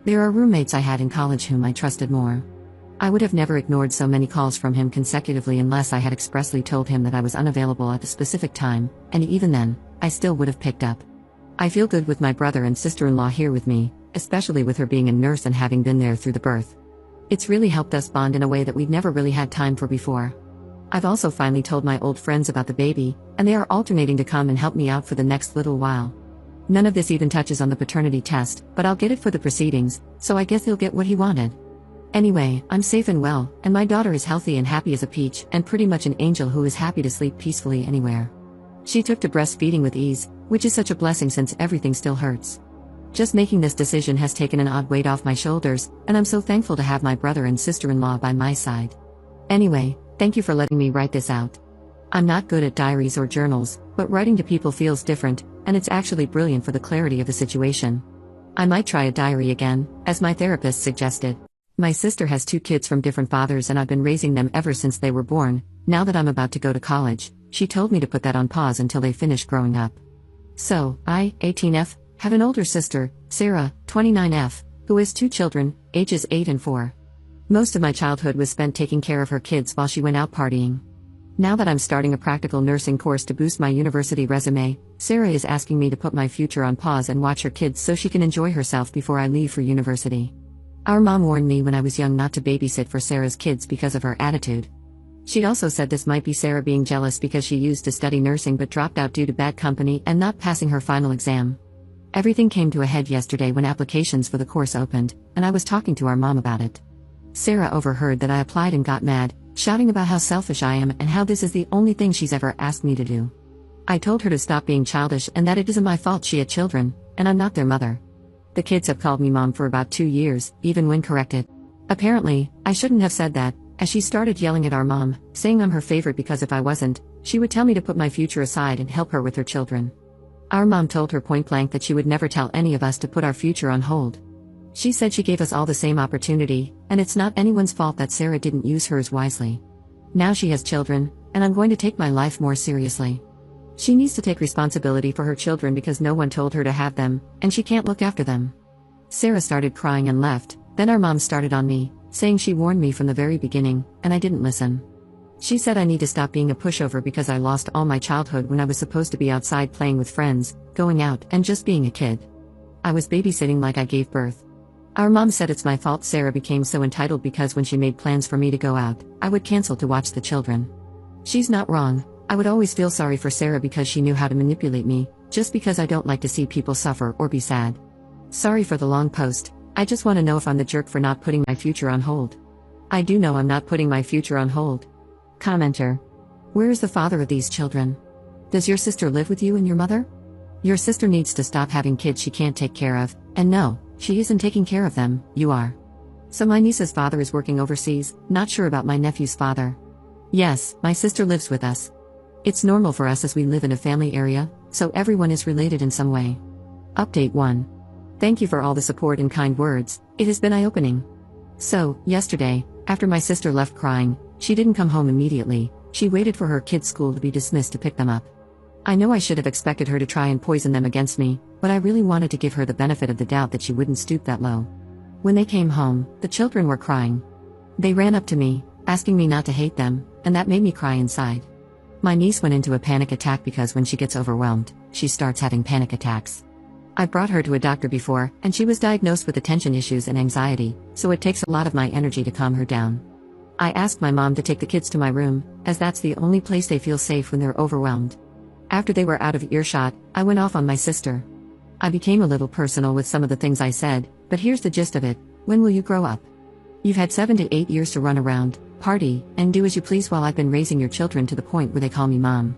[SPEAKER 2] there are roommates I had in college whom I trusted more. I would have never ignored so many calls from him consecutively unless I had expressly told him that I was unavailable at the specific time, and even then, I still would have picked up. I feel good with my brother and sister-in-law here with me, especially with her being a nurse and having been there through the birth. It's really helped us bond in a way that we've never really had time for before. I've also finally told my old friends about the baby, and they are alternating to come and help me out for the next little while. None of this even touches on the paternity test, but I'll get it for the proceedings, so I guess he'll get what he wanted. Anyway, I'm safe and well, and my daughter is healthy and happy as a peach, and pretty much an angel who is happy to sleep peacefully anywhere. She took to breastfeeding with ease, which is such a blessing since everything still hurts. Just making this decision has taken an odd weight off my shoulders, and I'm so thankful to have my brother and sister-in-law by my side. Anyway, thank you for letting me write this out. I'm not good at diaries or journals, but writing to people feels different, and it's actually brilliant for the clarity of the situation. I might try a diary again, as my therapist suggested. My sister has 2 kids from different fathers and I've been raising them ever since they were born. Now that I'm about to go to college, she told me to put that on pause until they finish growing up. So, I, 18F, have an older sister, Sarah, 29F, who has 2 children, ages 8 and 4. Most of my childhood was spent taking care of her kids while she went out partying. Now that I'm starting a practical nursing course to boost my university resume, Sarah is asking me to put my future on pause and watch her kids so she can enjoy herself before I leave for university. Our mom warned me when I was young not to babysit for Sarah's kids because of her attitude. She'd also said this might be Sarah being jealous because she used to study nursing but dropped out due to bad company and not passing her final exam. Everything came to a head yesterday when applications for the course opened, and I was talking to our mom about it. Sarah overheard that I applied and got mad, shouting about how selfish I am and how this is the only thing she's ever asked me to do. I told her to stop being childish and that it isn't my fault she had children, and I'm not their mother. The kids have called me mom for about 2 years, even when corrected. Apparently, I shouldn't have said that, as she started yelling at our mom, saying I'm her favorite because if I wasn't, she would tell me to put my future aside and help her with her children. Our mom told her point blank that she would never tell any of us to put our future on hold. She said she gave us all the same opportunity, and it's not anyone's fault that Sarah didn't use hers wisely. Now she has children, and I'm going to take my life more seriously. She needs to take responsibility for her children because no one told her to have them, and she can't look after them. Sarah started crying and left, then our mom started on me, saying she warned me from the very beginning, and I didn't listen. She said I need to stop being a pushover because I lost all my childhood when I was supposed to be outside playing with friends, going out, and just being a kid. I was babysitting like I gave birth. Our mom said it's my fault Sarah became so entitled because when she made plans for me to go out, I would cancel to watch the children. She's not wrong. I would always feel sorry for Sarah because she knew how to manipulate me, just because I don't like to see people suffer or be sad. Sorry for the long post, I just want to know if I'm the jerk for not putting my future on hold. I do know I'm not putting my future on hold. Commenter. Where is the father of these children? Does your sister live with you and your mother? Your sister needs to stop having kids she can't take care of, and no, she isn't taking care of them, you are. So my niece's father is working overseas, not sure about my nephew's father. Yes, my sister lives with us. It's normal for us as we live in a family area, so everyone is related in some way. Update 1. Thank you for all the support and kind words, it has been eye-opening. So, yesterday, after my sister left crying, she didn't come home immediately, she waited for her kids' school to be dismissed to pick them up. I know I should have expected her to try and poison them against me, but I really wanted to give her the benefit of the doubt that she wouldn't stoop that low. When they came home, the children were crying. They ran up to me, asking me not to hate them, and that made me cry inside. My niece went into a panic attack because when she gets overwhelmed, she starts having panic attacks. I brought her to a doctor before, and she was diagnosed with attention issues and anxiety, so it takes a lot of my energy to calm her down. I asked my mom to take the kids to my room, as that's the only place they feel safe when they're overwhelmed. After they were out of earshot, I went off on my sister. I became a little personal with some of the things I said, but here's the gist of it: when will you grow up? You've had 7 to 8 years to run around, party, and do as you please while I've been raising your children to the point where they call me mom.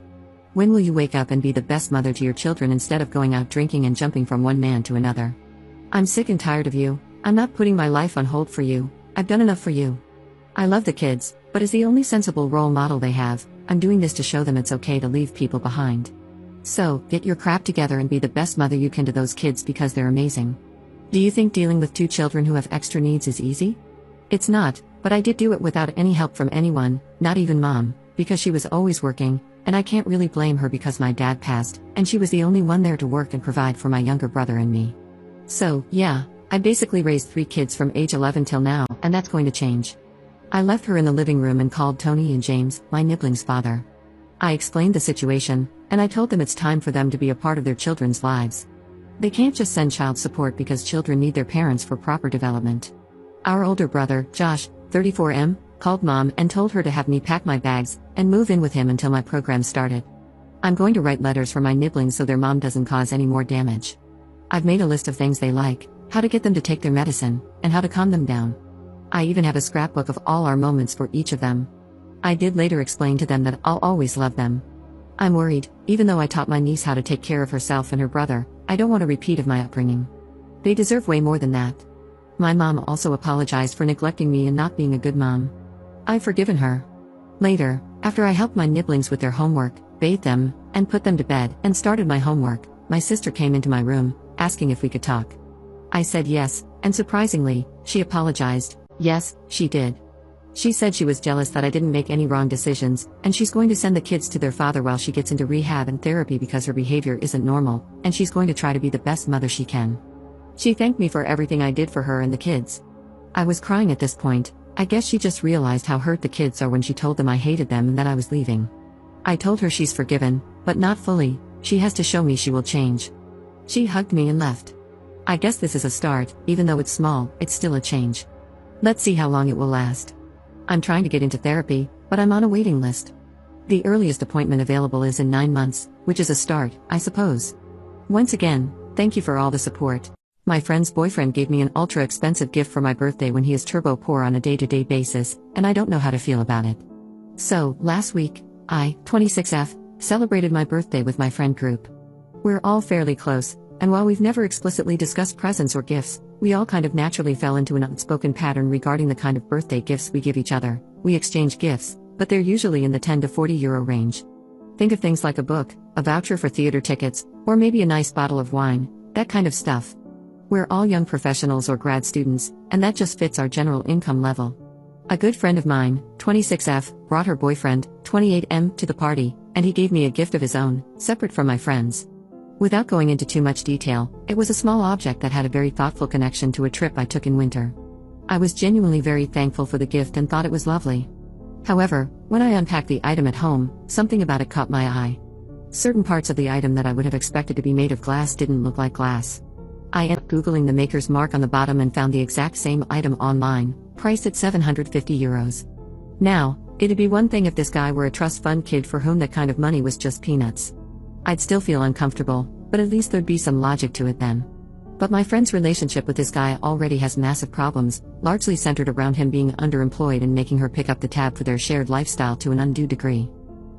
[SPEAKER 2] When will you wake up and be the best mother to your children instead of going out drinking and jumping from one man to another? I'm sick and tired of you. I'm not putting my life on hold for you. I've done enough for you. I love the kids, but as the only sensible role model they have, I'm doing this to show them it's okay to leave people behind. So, get your crap together and be the best mother you can to those kids because they're amazing. Do you think dealing with 2 children who have extra needs is easy? It's not, but I did do it without any help from anyone, not even mom, because she was always working, and I can't really blame her because my dad passed, and she was the only one there to work and provide for my younger brother and me. So, yeah, I basically raised 3 kids from age 11 till now, and that's going to change. I left her in the living room and called Tony and James, my nibbling's father. I explained the situation, and I told them it's time for them to be a part of their children's lives. They can't just send child support because children need their parents for proper development. Our older brother, Josh, 34M, called mom and told her to have me pack my bags and move in with him until my program started. I'm going to write letters for my nibblings so their mom doesn't cause any more damage. I've made a list of things they like, how to get them to take their medicine, and how to calm them down. I even have a scrapbook of all our moments for each of them. I did later explain to them that I'll always love them. I'm worried, even though I taught my niece how to take care of herself and her brother, I don't want a repeat of my upbringing. They deserve way more than that. My mom also apologized for neglecting me and not being a good mom. I've forgiven her. Later, after I helped my nibblings with their homework, bathed them, and put them to bed, and started my homework, my sister came into my room, asking if we could talk. I said yes, and surprisingly, she apologized. Yes, she did. She said she was jealous that I didn't make any wrong decisions, and she's going to send the kids to their father while she gets into rehab and therapy because her behavior isn't normal, and she's going to try to be the best mother she can. She thanked me for everything I did for her and the kids. I was crying at this point. I guess she just realized how hurt the kids are when she told them I hated them and that I was leaving. I told her she's forgiven, but not fully. She has to show me she will change. She hugged me and left. I guess this is a start, even though it's small, it's still a change. Let's see how long it will last. I'm trying to get into therapy, but I'm on a waiting list. The earliest appointment available is in 9 months, which is a start, I suppose. Once again, thank you for all the support. My friend's boyfriend gave me an ultra-expensive gift for my birthday when he is turbo poor on a day-to-day basis, and I don't know how to feel about it. So, last week, I, 26F, celebrated my birthday with my friend group. We're all fairly close, and while we've never explicitly discussed presents or gifts, we all kind of naturally fell into an unspoken pattern regarding the kind of birthday gifts we give each other. We exchange gifts, but they're usually in the 10 to 40 euro range. Think of things like a book, a voucher for theater tickets, or maybe a nice bottle of wine, that kind of stuff. We're all young professionals or grad students, and that just fits our general income level. A good friend of mine, 26F, brought her boyfriend, 28M, to the party, and he gave me a gift of his own, separate from my friends. Without going into too much detail, it was a small object that had a very thoughtful connection to a trip I took in winter. I was genuinely very thankful for the gift and thought it was lovely. However, when I unpacked the item at home, something about it caught my eye. Certain parts of the item that I would have expected to be made of glass didn't look like glass. I ended up Googling the maker's mark on the bottom and found the exact same item online, priced at 750 euros. Now, it'd be one thing if this guy were a trust fund kid for whom that kind of money was just peanuts. I'd still feel uncomfortable, but at least there'd be some logic to it then. But my friend's relationship with this guy already has massive problems, largely centered around him being underemployed and making her pick up the tab for their shared lifestyle to an undue degree.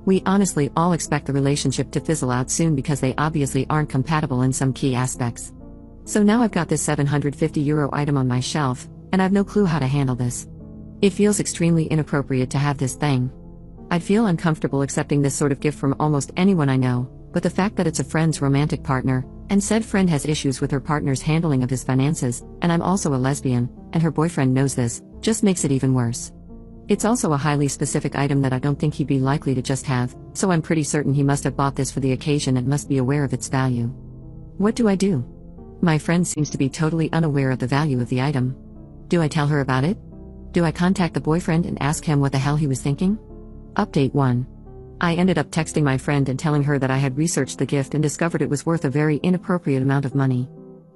[SPEAKER 2] We honestly all expect the relationship to fizzle out soon because they obviously aren't compatible in some key aspects. So now I've got this 750 euro item on my shelf, and I've no clue how to handle this. It feels extremely inappropriate to have this thing. I'd feel uncomfortable accepting this sort of gift from almost anyone I know, but the fact that it's a friend's romantic partner, and said friend has issues with her partner's handling of his finances, and I'm also a lesbian, and her boyfriend knows this, just makes it even worse. It's also a highly specific item that I don't think he'd be likely to just have, so I'm pretty certain he must have bought this for the occasion and must be aware of its value. What do I do? My friend seems to be totally unaware of the value of the item. Do I tell her about it? Do I contact the boyfriend and ask him what the hell he was thinking? Update 1. I ended up texting my friend and telling her that I had researched the gift and discovered it was worth a very inappropriate amount of money.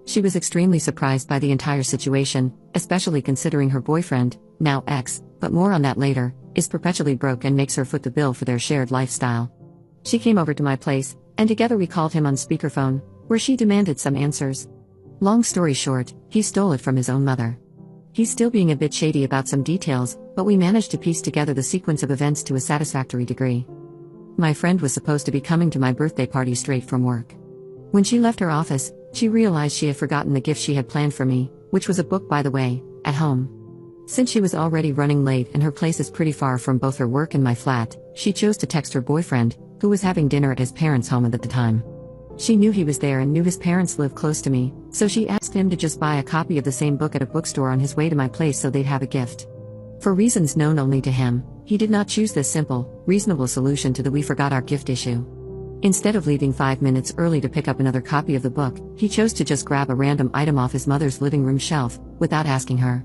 [SPEAKER 2] She was extremely surprised by the entire situation, especially considering her boyfriend, now ex, but more on that later, is perpetually broke and makes her foot the bill for their shared lifestyle. She came over to my place, and together we called him on speakerphone, where she demanded some answers. Long story short, he stole it from his own mother. He's still being a bit shady about some details, but we managed to piece together the sequence of events to a satisfactory degree. My friend was supposed to be coming to my birthday party straight from work. When she left her office, she realized she had forgotten the gift she had planned for me, which was a book, by the way, at home. Since she was already running late and her place is pretty far from both her work and my flat, she chose to text her boyfriend, who was having dinner at his parents' home at the time. She knew he was there and knew his parents lived close to me, so she asked him to just buy a copy of the same book at a bookstore on his way to my place so they'd have a gift. For reasons known only to him, he did not choose this simple, reasonable solution to the "we forgot our gift" issue. Instead of leaving 5 minutes early to pick up another copy of the book, he chose to just grab a random item off his mother's living room shelf, without asking her.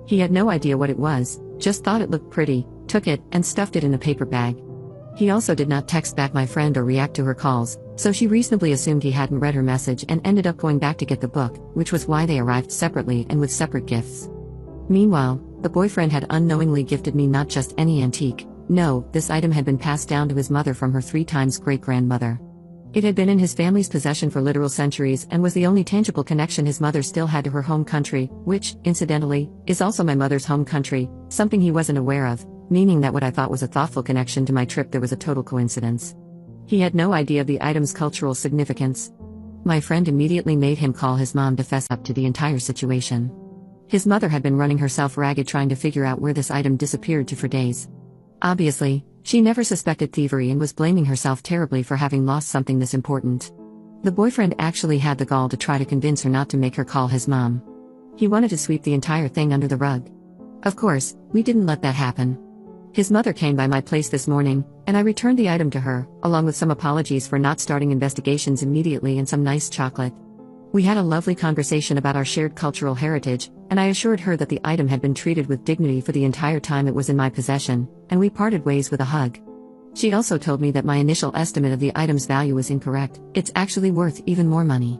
[SPEAKER 2] He had no idea what it was, just thought it looked pretty, took it, and stuffed it in a paper bag. He also did not text back my friend or react to her calls, so she reasonably assumed he hadn't read her message and ended up going back to get the book, which was why they arrived separately and with separate gifts. Meanwhile, the boyfriend had unknowingly gifted me not just any antique. No, this item had been passed down to his mother from her 3 times great-grandmother. It had been in his family's possession for literal centuries and was the only tangible connection his mother still had to her home country, which, incidentally, is also my mother's home country, something he wasn't aware of, meaning that what I thought was a thoughtful connection to my trip there was a total coincidence. He had no idea of the item's cultural significance. My friend immediately made him call his mom to fess up to the entire situation. His mother had been running herself ragged trying to figure out where this item disappeared to for days. Obviously, she never suspected thievery and was blaming herself terribly for having lost something this important. The boyfriend actually had the gall to try to convince her not to make her call his mom. He wanted to sweep the entire thing under the rug. Of course, we didn't let that happen. His mother came by my place this morning, and I returned the item to her, along with some apologies for not starting investigations immediately and some nice chocolate. We had a lovely conversation about our shared cultural heritage, and I assured her that the item had been treated with dignity for the entire time it was in my possession, and we parted ways with a hug. She also told me that my initial estimate of the item's value was incorrect. It's actually worth even more money.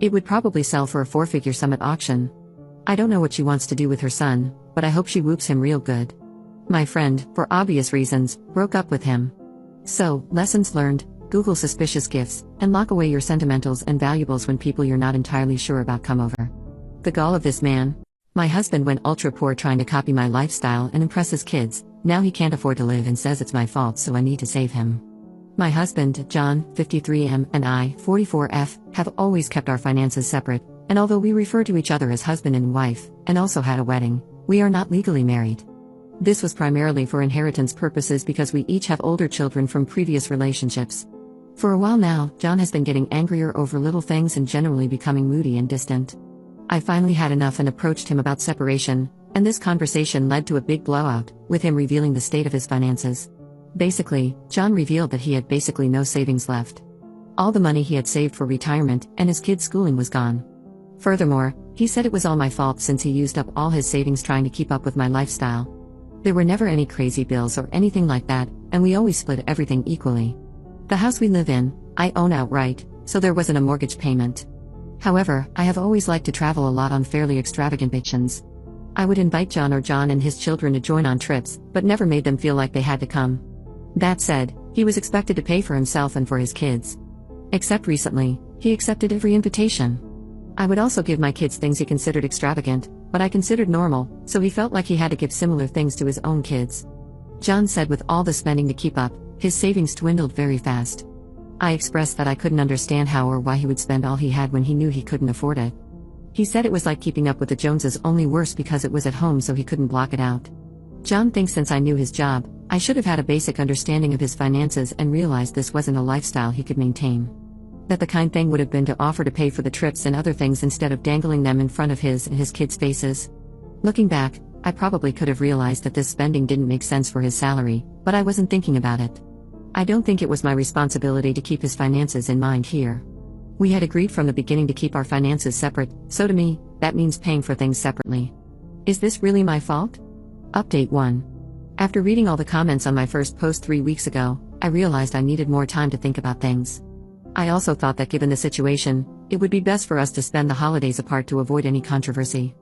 [SPEAKER 2] It would probably sell for a 4-figure sum at auction. I don't know what she wants to do with her son, but I hope she whoops him real good. My friend, for obvious reasons, broke up with him. So, lessons learned: Google suspicious gifts, and lock away your sentimentals and valuables when people you're not entirely sure about come over. The gall of this man. My husband went ultra poor trying to copy my lifestyle and impress his kids. Now he can't afford to live and says it's my fault, so I need to save him. My husband, John, 53M, and I, 44F, have always kept our finances separate, and although we refer to each other as husband and wife, and also had a wedding, we are not legally married. This was primarily for inheritance purposes because we each have older children from previous relationships. For a while now, John has been getting angrier over little things and generally becoming moody and distant. I finally had enough and approached him about separation, and this conversation led to a big blowout, with him revealing the state of his finances. Basically, John revealed that he had basically no savings left. All the money he had saved for retirement and his kids' schooling was gone. Furthermore, he said it was all my fault since he used up all his savings trying to keep up with my lifestyle. There were never any crazy bills or anything like that, and we always split everything equally. The house we live in, I own outright, so there wasn't a mortgage payment. However, I have always liked to travel a lot on fairly extravagant vacations. I would invite John or John and his children to join on trips, but never made them feel like they had to come. That said, he was expected to pay for himself and for his kids. Except recently, he accepted every invitation. I would also give my kids things he considered extravagant, but I considered normal, so he felt like he had to give similar things to his own kids. John said with all the spending to keep up, his savings dwindled very fast. I expressed that I couldn't understand how or why he would spend all he had when he knew he couldn't afford it. He said it was like keeping up with the Joneses, only worse because it was at home so he couldn't block it out. John thinks since I knew his job, I should have had a basic understanding of his finances and realized this wasn't a lifestyle he could maintain. That the kind thing would have been to offer to pay for the trips and other things instead of dangling them in front of his and his kids' faces. Looking back, I probably could have realized that this spending didn't make sense for his salary, but I wasn't thinking about it. I don't think it was my responsibility to keep his finances in mind here. We had agreed from the beginning to keep our finances separate, so to me, that means paying for things separately. Is this really my fault? Update 1. After reading all the comments on my first post 3 weeks ago, I realized I needed more time to think about things. I also thought that given the situation, it would be best for us to spend the holidays apart to avoid any controversy.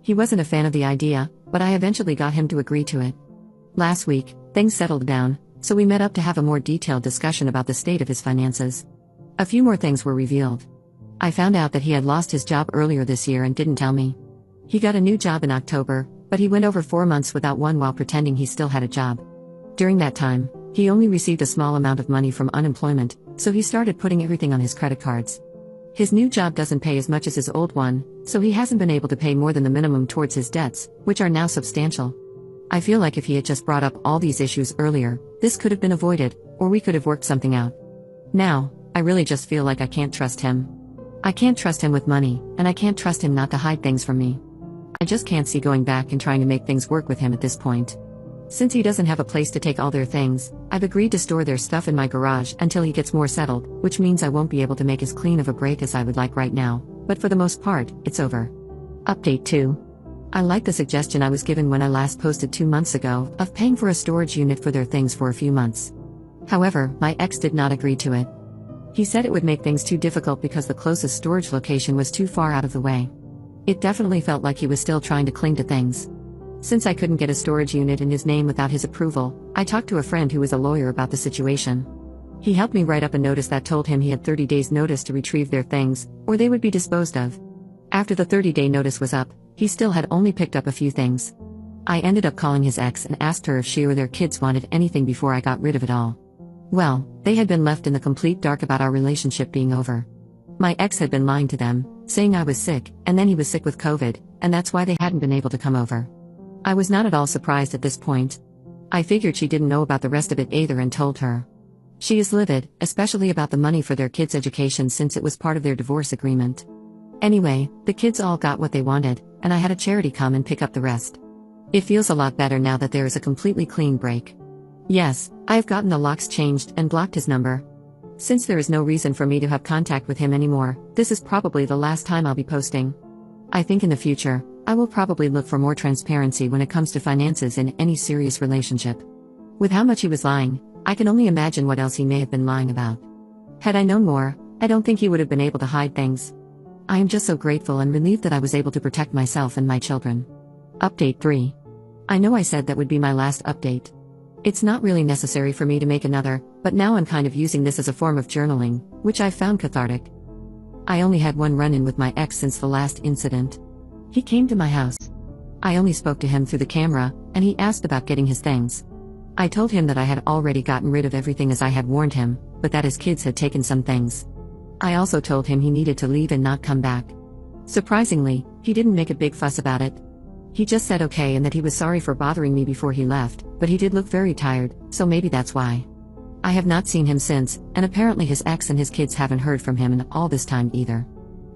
[SPEAKER 2] He wasn't a fan of the idea, but I eventually got him to agree to it. Last week, things settled down, so we met up to have a more detailed discussion about the state of his finances. A few more things were revealed. I found out that he had lost his job earlier this year and didn't tell me. He got a new job in October, but he went over 4 months without one while pretending he still had a job. During that time, he only received a small amount of money from unemployment, so he started putting everything on his credit cards. His new job doesn't pay as much as his old one, so he hasn't been able to pay more than the minimum towards his debts, which are now substantial. I feel like if he had just brought up all these issues earlier, this could have been avoided, or we could have worked something out. Now, I really just feel like I can't trust him. I can't trust him with money, and I can't trust him not to hide things from me. I just can't see going back and trying to make things work with him at this point. Since he doesn't have a place to take all their things, I've agreed to store their stuff in my garage until he gets more settled, which means I won't be able to make as clean of a break as I would like right now, but for the most part, it's over. Update 2. I like the suggestion I was given when I last posted 2 months ago, of paying for a storage unit for their things for a few months. However, my ex did not agree to it. He said it would make things too difficult because the closest storage location was too far out of the way. It definitely felt like he was still trying to cling to things. Since I couldn't get a storage unit in his name without his approval, I talked to a friend who is a lawyer about the situation. He helped me write up a notice that told him he had 30 days notice to retrieve their things, or they would be disposed of. After the 30-day notice was up, he still had only picked up a few things. I ended up calling his ex and asked her if she or their kids wanted anything before I got rid of it all. Well, they had been left in the complete dark about our relationship being over. My ex had been lying to them, saying I was sick, and then he was sick with COVID, and that's why they hadn't been able to come over. I was not at all surprised at this point. I figured she didn't know about the rest of it either and told her. She is livid, especially about the money for their kids' education since it was part of their divorce agreement. Anyway, the kids all got what they wanted, and I had a charity come and pick up the rest. It feels a lot better now that there is a completely clean break. Yes, I have gotten the locks changed and blocked his number. Since there is no reason for me to have contact with him anymore, this is probably the last time I'll be posting. I think in the future, I will probably look for more transparency when it comes to finances in any serious relationship. With how much he was lying, I can only imagine what else he may have been lying about. Had I known more, I don't think he would have been able to hide things. I am just so grateful and relieved that I was able to protect myself and my children. Update 3. I know I said that would be my last update. It's not really necessary for me to make another, but now I'm kind of using this as a form of journaling, which I've found cathartic. I only had one run-in with my ex since the last incident. He came to my house. I only spoke to him through the camera, and he asked about getting his things. I told him that I had already gotten rid of everything as I had warned him, but that his kids had taken some things. I also told him he needed to leave and not come back. Surprisingly, he didn't make a big fuss about it. He just said okay and that he was sorry for bothering me before he left, but he did look very tired, so maybe that's why. I have not seen him since, and apparently his ex and his kids haven't heard from him in all this time either.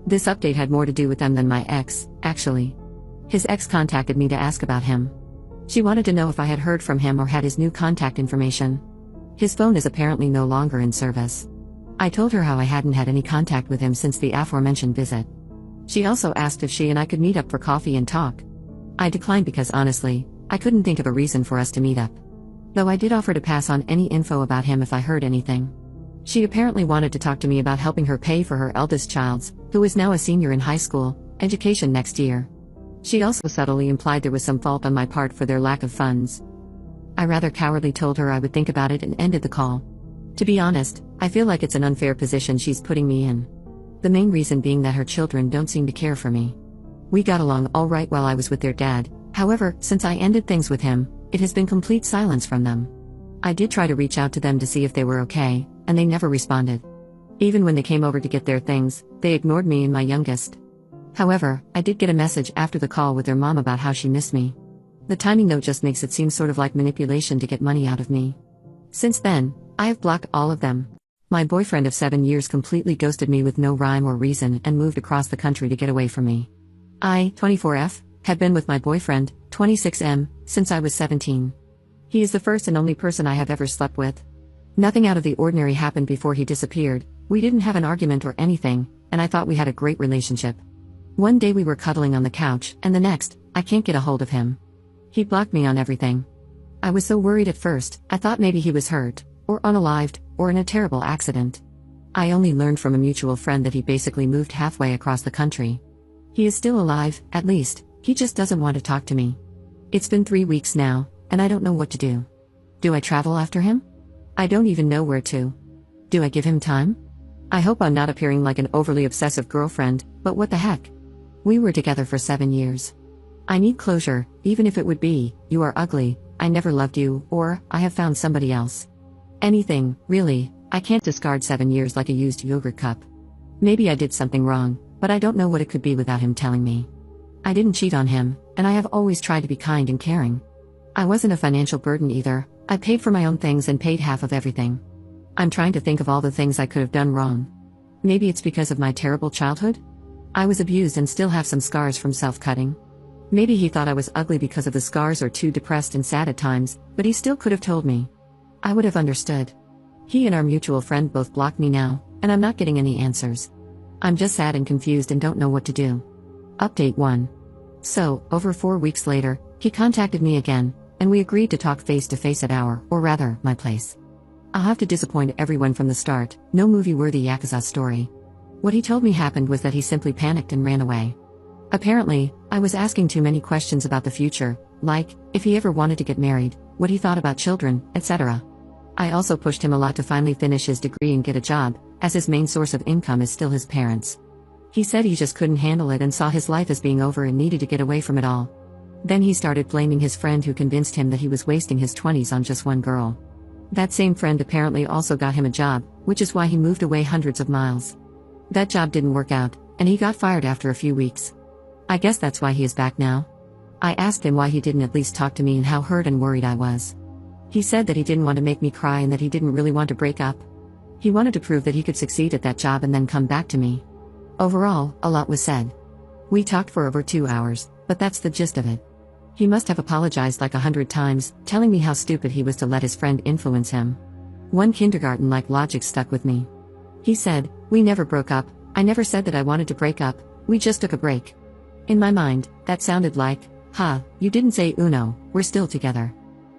[SPEAKER 2] This update had more to do with them than my ex, actually. His ex contacted me to ask about him. She wanted to know if I had heard from him or had his new contact information. His phone is apparently no longer in service. I told her how I hadn't had any contact with him since the aforementioned visit. She also asked if she and I could meet up for coffee and talk. I declined because honestly, I couldn't think of a reason for us to meet up. Though I did offer to pass on any info about him if I heard anything. She apparently wanted to talk to me about helping her pay for her eldest child's, who is now a senior in high school, education next year. She also subtly implied there was some fault on my part for their lack of funds. I rather cowardly told her I would think about it and ended the call. To be honest, I feel like it's an unfair position she's putting me in. The main reason being that her children don't seem to care for me. We got along all right while I was with their dad, however, since I ended things with him, it has been complete silence from them. I did try to reach out to them to see if they were okay, and they never responded. Even when they came over to get their things, they ignored me and my youngest. However, I did get a message after the call with their mom about how she missed me. The timing though just makes it seem sort of like manipulation to get money out of me. Since then, I have blocked all of them. My boyfriend of 7 years completely ghosted me with no rhyme or reason and moved across the country to get away from me. I, 24F, have been with my boyfriend, 26M, since I was 17. He is the first and only person I have ever slept with. Nothing out of the ordinary happened before he disappeared. We didn't have an argument or anything, and I thought we had a great relationship. One day we were cuddling on the couch, and the next, I can't get a hold of him. He blocked me on everything. I was so worried at first, I thought maybe he was hurt, or unalived, or in a terrible accident. I only learned from a mutual friend that he basically moved halfway across the country. He is still alive, at least, he just doesn't want to talk to me. It's been 3 weeks now, and I don't know what to do. Do I travel after him? I don't even know where to. Do I give him time? I hope I'm not appearing like an overly obsessive girlfriend, but what the heck? We were together for 7 years. I need closure, even if it would be, you are ugly, I never loved you, or, I have found somebody else. Anything, really, I can't discard 7 years like a used yogurt cup. Maybe I did something wrong, but I don't know what it could be without him telling me. I didn't cheat on him, and I have always tried to be kind and caring. I wasn't a financial burden either, I paid for my own things and paid half of everything. I'm trying to think of all the things I could have done wrong. Maybe it's because of my terrible childhood? I was abused and still have some scars from self-cutting. Maybe he thought I was ugly because of the scars or too depressed and sad at times, but he still could have told me. I would have understood. He and our mutual friend both blocked me now, and I'm not getting any answers. I'm just sad and confused and don't know what to do. Update 1. So, over 4 weeks later, he contacted me again, and we agreed to talk face to face at our, or rather, my place. I'll have to disappoint everyone from the start, no movie-worthy Yakuza story. What he told me happened was that he simply panicked and ran away. Apparently, I was asking too many questions about the future, like, if he ever wanted to get married, what he thought about children, etc. I also pushed him a lot to finally finish his degree and get a job, as his main source of income is still his parents. He said he just couldn't handle it and saw his life as being over and needed to get away from it all. Then he started blaming his friend who convinced him that he was wasting his 20s on just one girl. That same friend apparently also got him a job, which is why he moved away hundreds of miles. That job didn't work out, and he got fired after a few weeks. I guess that's why he is back now. I asked him why he didn't at least talk to me and how hurt and worried I was. He said that he didn't want to make me cry and that he didn't really want to break up. He wanted to prove that he could succeed at that job and then come back to me. Overall, a lot was said. We talked for over 2 hours, but that's the gist of it. He must have apologized like 100 times, telling me how stupid he was to let his friend influence him. One kindergarten-like logic stuck with me. He said, "We never broke up, I never said that I wanted to break up, we just took a break." In my mind, that sounded like, you didn't say uno, we're still together.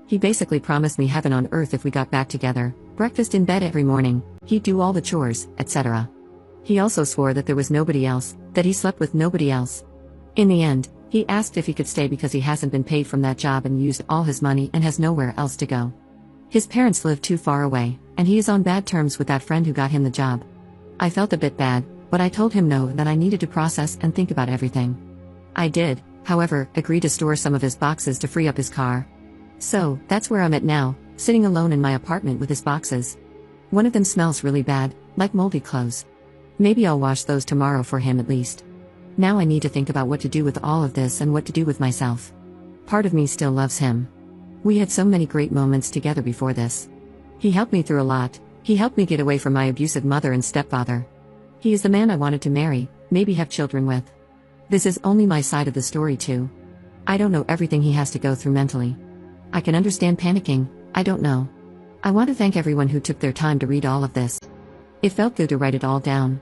[SPEAKER 2] He basically promised me heaven on earth if we got back together, breakfast in bed every morning, he'd do all the chores, etc. He also swore that there was nobody else, that he slept with nobody else. In the end, he asked if he could stay because he hasn't been paid from that job and used all his money and has nowhere else to go. His parents live too far away, and he is on bad terms with that friend who got him the job. I felt a bit bad, but I told him no, that I needed to process and think about everything. I did, however, agree to store some of his boxes to free up his car. So, that's where I'm at now, sitting alone in my apartment with his boxes. One of them smells really bad, like moldy clothes. Maybe I'll wash those tomorrow for him at least. Now I need to think about what to do with all of this and what to do with myself. Part of me still loves him. We had so many great moments together before this. He helped me through a lot, he helped me get away from my abusive mother and stepfather. He is the man I wanted to marry, maybe have children with. This is only my side of the story too. I don't know everything he has to go through mentally. I can understand panicking, I don't know. I want to thank everyone who took their time to read all of this. It felt good to write it all down.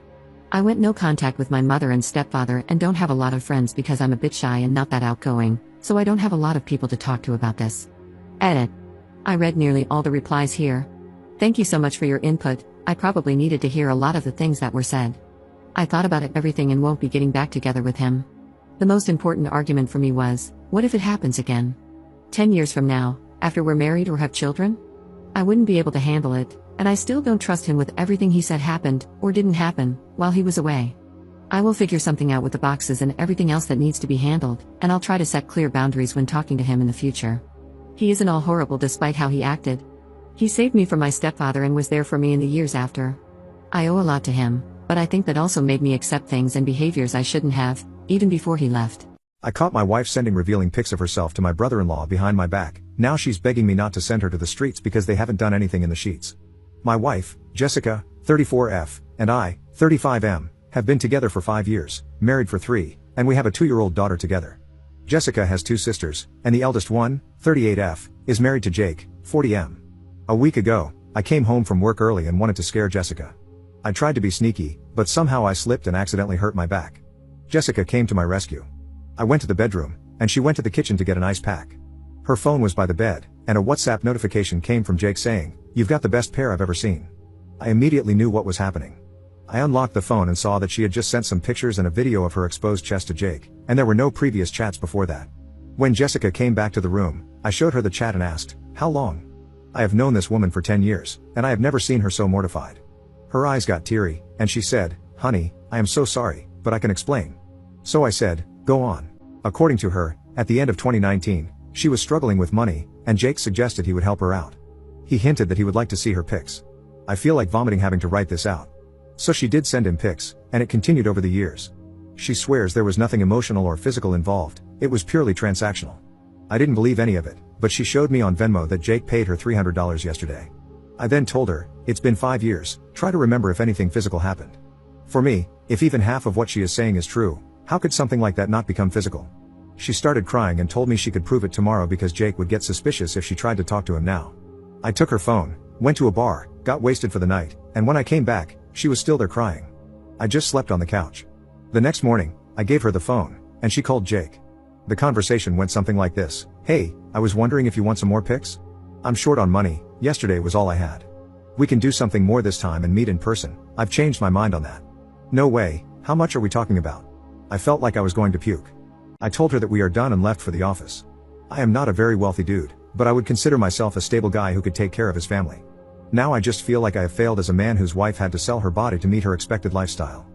[SPEAKER 2] I went no contact with my mother and stepfather and don't have a lot of friends because I'm a bit shy and not that outgoing, so I don't have a lot of people to talk to about this. Edit. I read nearly all the replies here. Thank you so much for your input, I probably needed to hear a lot of the things that were said. I thought about everything and won't be getting back together with him. The most important argument for me was, what if it happens again? 10 years from now, after we're married or have children? I wouldn't be able to handle it, and I still don't trust him with everything he said happened, or didn't happen, while he was away. I will figure something out with the boxes and everything else that needs to be handled, and I'll try to set clear boundaries when talking to him in the future. He isn't all horrible despite how he acted. He saved me from my stepfather and was there for me in the years after. I owe a lot to him, but I think that also made me accept things and behaviors I shouldn't have, even before he left.
[SPEAKER 1] I caught my wife sending revealing pics of herself to my brother-in-law behind my back. Now she's begging me not to send her to the streets because they haven't done anything in the sheets. My wife, Jessica, 34F, and I, 35M, have been together for 5 years, married for 3, and we have a 2-year-old daughter together. Jessica has 2 sisters, and the eldest one, 38F, is married to Jake, 40M. A week ago, I came home from work early and wanted to scare Jessica. I tried to be sneaky, but somehow I slipped and accidentally hurt my back. Jessica came to my rescue. I went to the bedroom, and she went to the kitchen to get an ice pack. Her phone was by the bed, and a WhatsApp notification came from Jake saying, "You've got the best pair I've ever seen." I immediately knew what was happening. I unlocked the phone and saw that she had just sent some pictures and a video of her exposed chest to Jake, and there were no previous chats before that. When Jessica came back to the room, I showed her the chat and asked, "How long?" I have known this woman for 10 years, and I have never seen her so mortified. Her eyes got teary, and she said, "Honey, I am so sorry, but I can explain." So I said, "Go on." According to her, At the end of 2019, she was struggling with money, and Jake suggested he would help her out. He hinted that he would like to see her pics. I feel like vomiting having to write this out. So she did send him pics, and it continued over the years. She swears there was nothing emotional or physical involved, it was purely transactional. I didn't believe any of it, but she showed me on Venmo that Jake paid her $300 yesterday. I then told her, it's been 5 years, try to remember if anything physical happened. For me, if even half of what she is saying is true, how could something like that not become physical? She started crying and told me she could prove it tomorrow because Jake would get suspicious if she tried to talk to him now. I took her phone, went to a bar, got wasted for the night, and when I came back, she was still there crying. I just slept on the couch. The next morning, I gave her the phone, and she called Jake. The conversation went something like this. Hey, I was wondering if you want some more pics? I'm short on money, yesterday was all I had. We can do something more this time and meet in person, I've changed my mind on that. No way, how much are we talking about? I felt like I was going to puke. I told her that we are done and left for the office. I am not a very wealthy dude, but I would consider myself a stable guy who could take care of his family. Now I just feel like I have failed as a man whose wife had to sell her body to meet her expected lifestyle.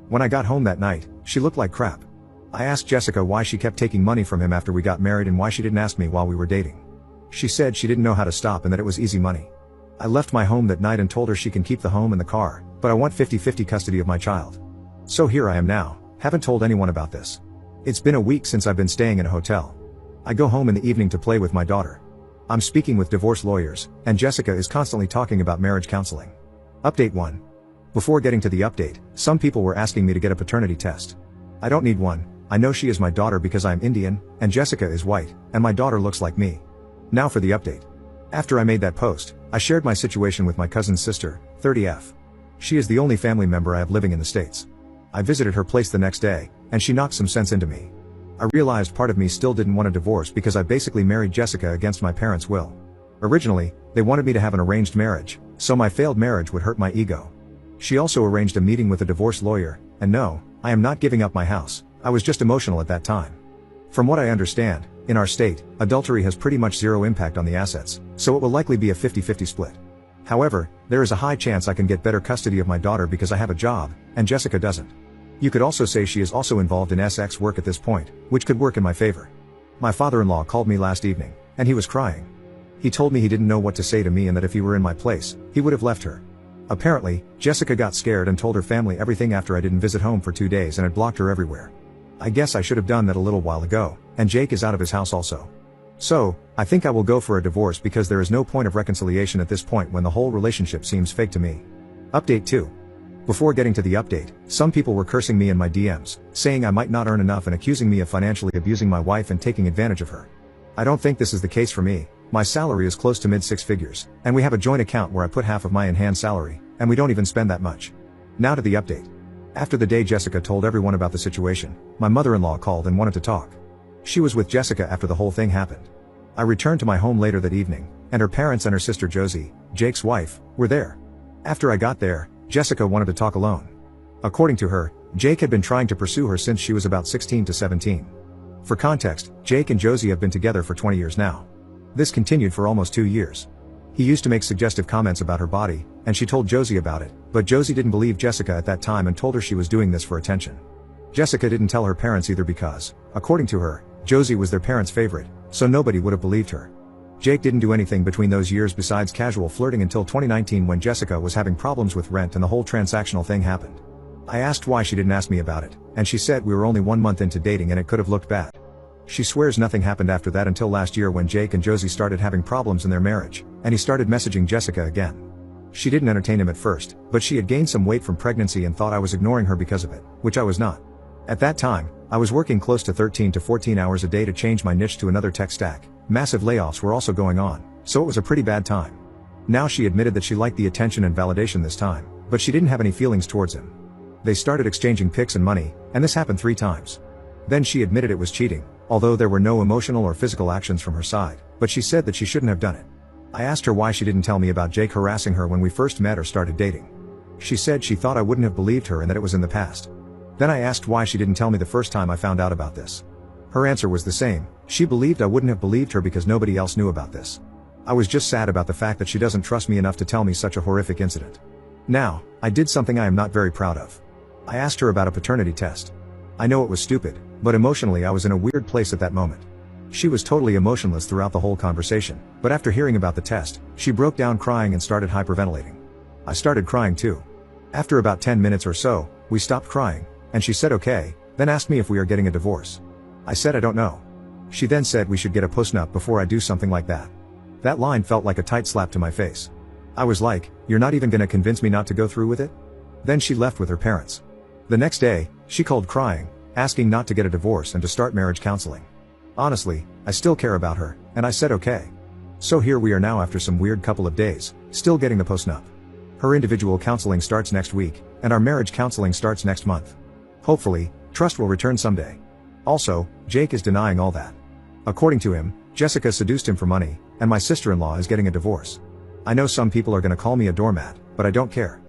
[SPEAKER 1] When I got home that night, she looked like crap. I asked Jessica why she kept taking money from him after we got married and why she didn't ask me while we were dating. She said she didn't know how to stop and that it was easy money. I left my home that night and told her she can keep the home and the car, but I want 50-50 custody of my child. So here I am now, haven't told anyone about this. It's been a week since I've been staying in a hotel. I go home in the evening to play with my daughter. I'm speaking with divorce lawyers, and Jessica is constantly talking about marriage counseling. Update 1. Before getting to the update, some people were asking me to get a paternity test. I don't need one, I know she is my daughter because I'm Indian, and Jessica is white, and my daughter looks like me. Now for the update. After I made that post, I shared my situation with my cousin's sister, 30F. She is the only family member I have living in the States. I visited her place the next day, and she knocked some sense into me. I realized part of me still didn't want a divorce because I basically married Jessica against my parents' will. Originally, they wanted me to have an arranged marriage, so my failed marriage would hurt my ego. She also arranged a meeting with a divorce lawyer, and no, I am not giving up my house, I was just emotional at that time. From what I understand, in our state, adultery has pretty much zero impact on the assets, so it will likely be a 50-50 split. However, there is a high chance I can get better custody of my daughter because I have a job, and Jessica doesn't. You could also say she is also involved in SX work at this point, which could work in my favor. My father-in-law called me last evening, and he was crying. He told me he didn't know what to say to me and that if he were in my place, he would have left her. Apparently, Jessica got scared and told her family everything after I didn't visit home for 2 days and had blocked her everywhere. I guess I should have done that a little while ago, and Jake is out of his house also. So, I think I will go for a divorce because there is no point of reconciliation at this point when the whole relationship seems fake to me. Update 2. Before getting to the update, some people were cursing me in my DMs, saying I might not earn enough and accusing me of financially abusing my wife and taking advantage of her. I don't think this is the case for me. My salary is close to mid-6 figures, and we have a joint account where I put half of my in-hand salary, and we don't even spend that much. Now to the update. After the day Jessica told everyone about the situation, my mother-in-law called and wanted to talk. She was with Jessica after the whole thing happened. I returned to my home later that evening, and her parents and her sister Josie, Jake's wife, were there. After I got there, Jessica wanted to talk alone. According to her, Jake had been trying to pursue her since she was about 16 to 17. For context, Jake and Josie have been together for 20 years now. This continued for almost 2 years. He used to make suggestive comments about her body, and she told Josie about it, but Josie didn't believe Jessica at that time and told her she was doing this for attention. Jessica didn't tell her parents either because, according to her, Josie was their parents' favorite, so nobody would have believed her. Jake didn't do anything between those years besides casual flirting until 2019 when Jessica was having problems with rent and the whole transactional thing happened. I asked why she didn't ask me about it, and she said we were only 1 month into dating and it could have looked bad. She swears nothing happened after that until last year when Jake and Josie started having problems in their marriage, and he started messaging Jessica again. She didn't entertain him at first, but she had gained some weight from pregnancy and thought I was ignoring her because of it, which I was not. At that time, I was working close to 13 to 14 hours a day to change my niche to another tech stack. Massive layoffs were also going on, so it was a pretty bad time. Now she admitted that she liked the attention and validation this time, but she didn't have any feelings towards him. They started exchanging pics and money, and this happened 3 times. Then she admitted it was cheating, although there were no emotional or physical actions from her side, but she said that she shouldn't have done it. I asked her why she didn't tell me about Jake harassing her when we first met or started dating. She said she thought I wouldn't have believed her and that it was in the past. Then I asked why she didn't tell me the first time I found out about this. Her answer was the same, she believed I wouldn't have believed her because nobody else knew about this. I was just sad about the fact that she doesn't trust me enough to tell me such a horrific incident. Now, I did something I am not very proud of. I asked her about a paternity test. I know it was stupid, but emotionally I was in a weird place at that moment. She was totally emotionless throughout the whole conversation, but after hearing about the test, she broke down crying and started hyperventilating. I started crying too. After about 10 minutes or so, we stopped crying, and she said okay, then asked me if we are getting a divorce. I said I don't know. She then said we should get a postnup before I do something like that. That line felt like a tight slap to my face. I was like, you're not even gonna convince me not to go through with it? Then she left with her parents. The next day, she called crying, asking not to get a divorce and to start marriage counseling. Honestly, I still care about her, and I said okay. So here we are now after some weird couple of days, still getting the postnup. Her individual counseling starts next week, and our marriage counseling starts next month. Hopefully, trust will return someday. Also, Jake is denying all that. According to him, Jessica seduced him for money, and my sister-in-law is getting a divorce. I know some people are gonna call me a doormat, but I don't care.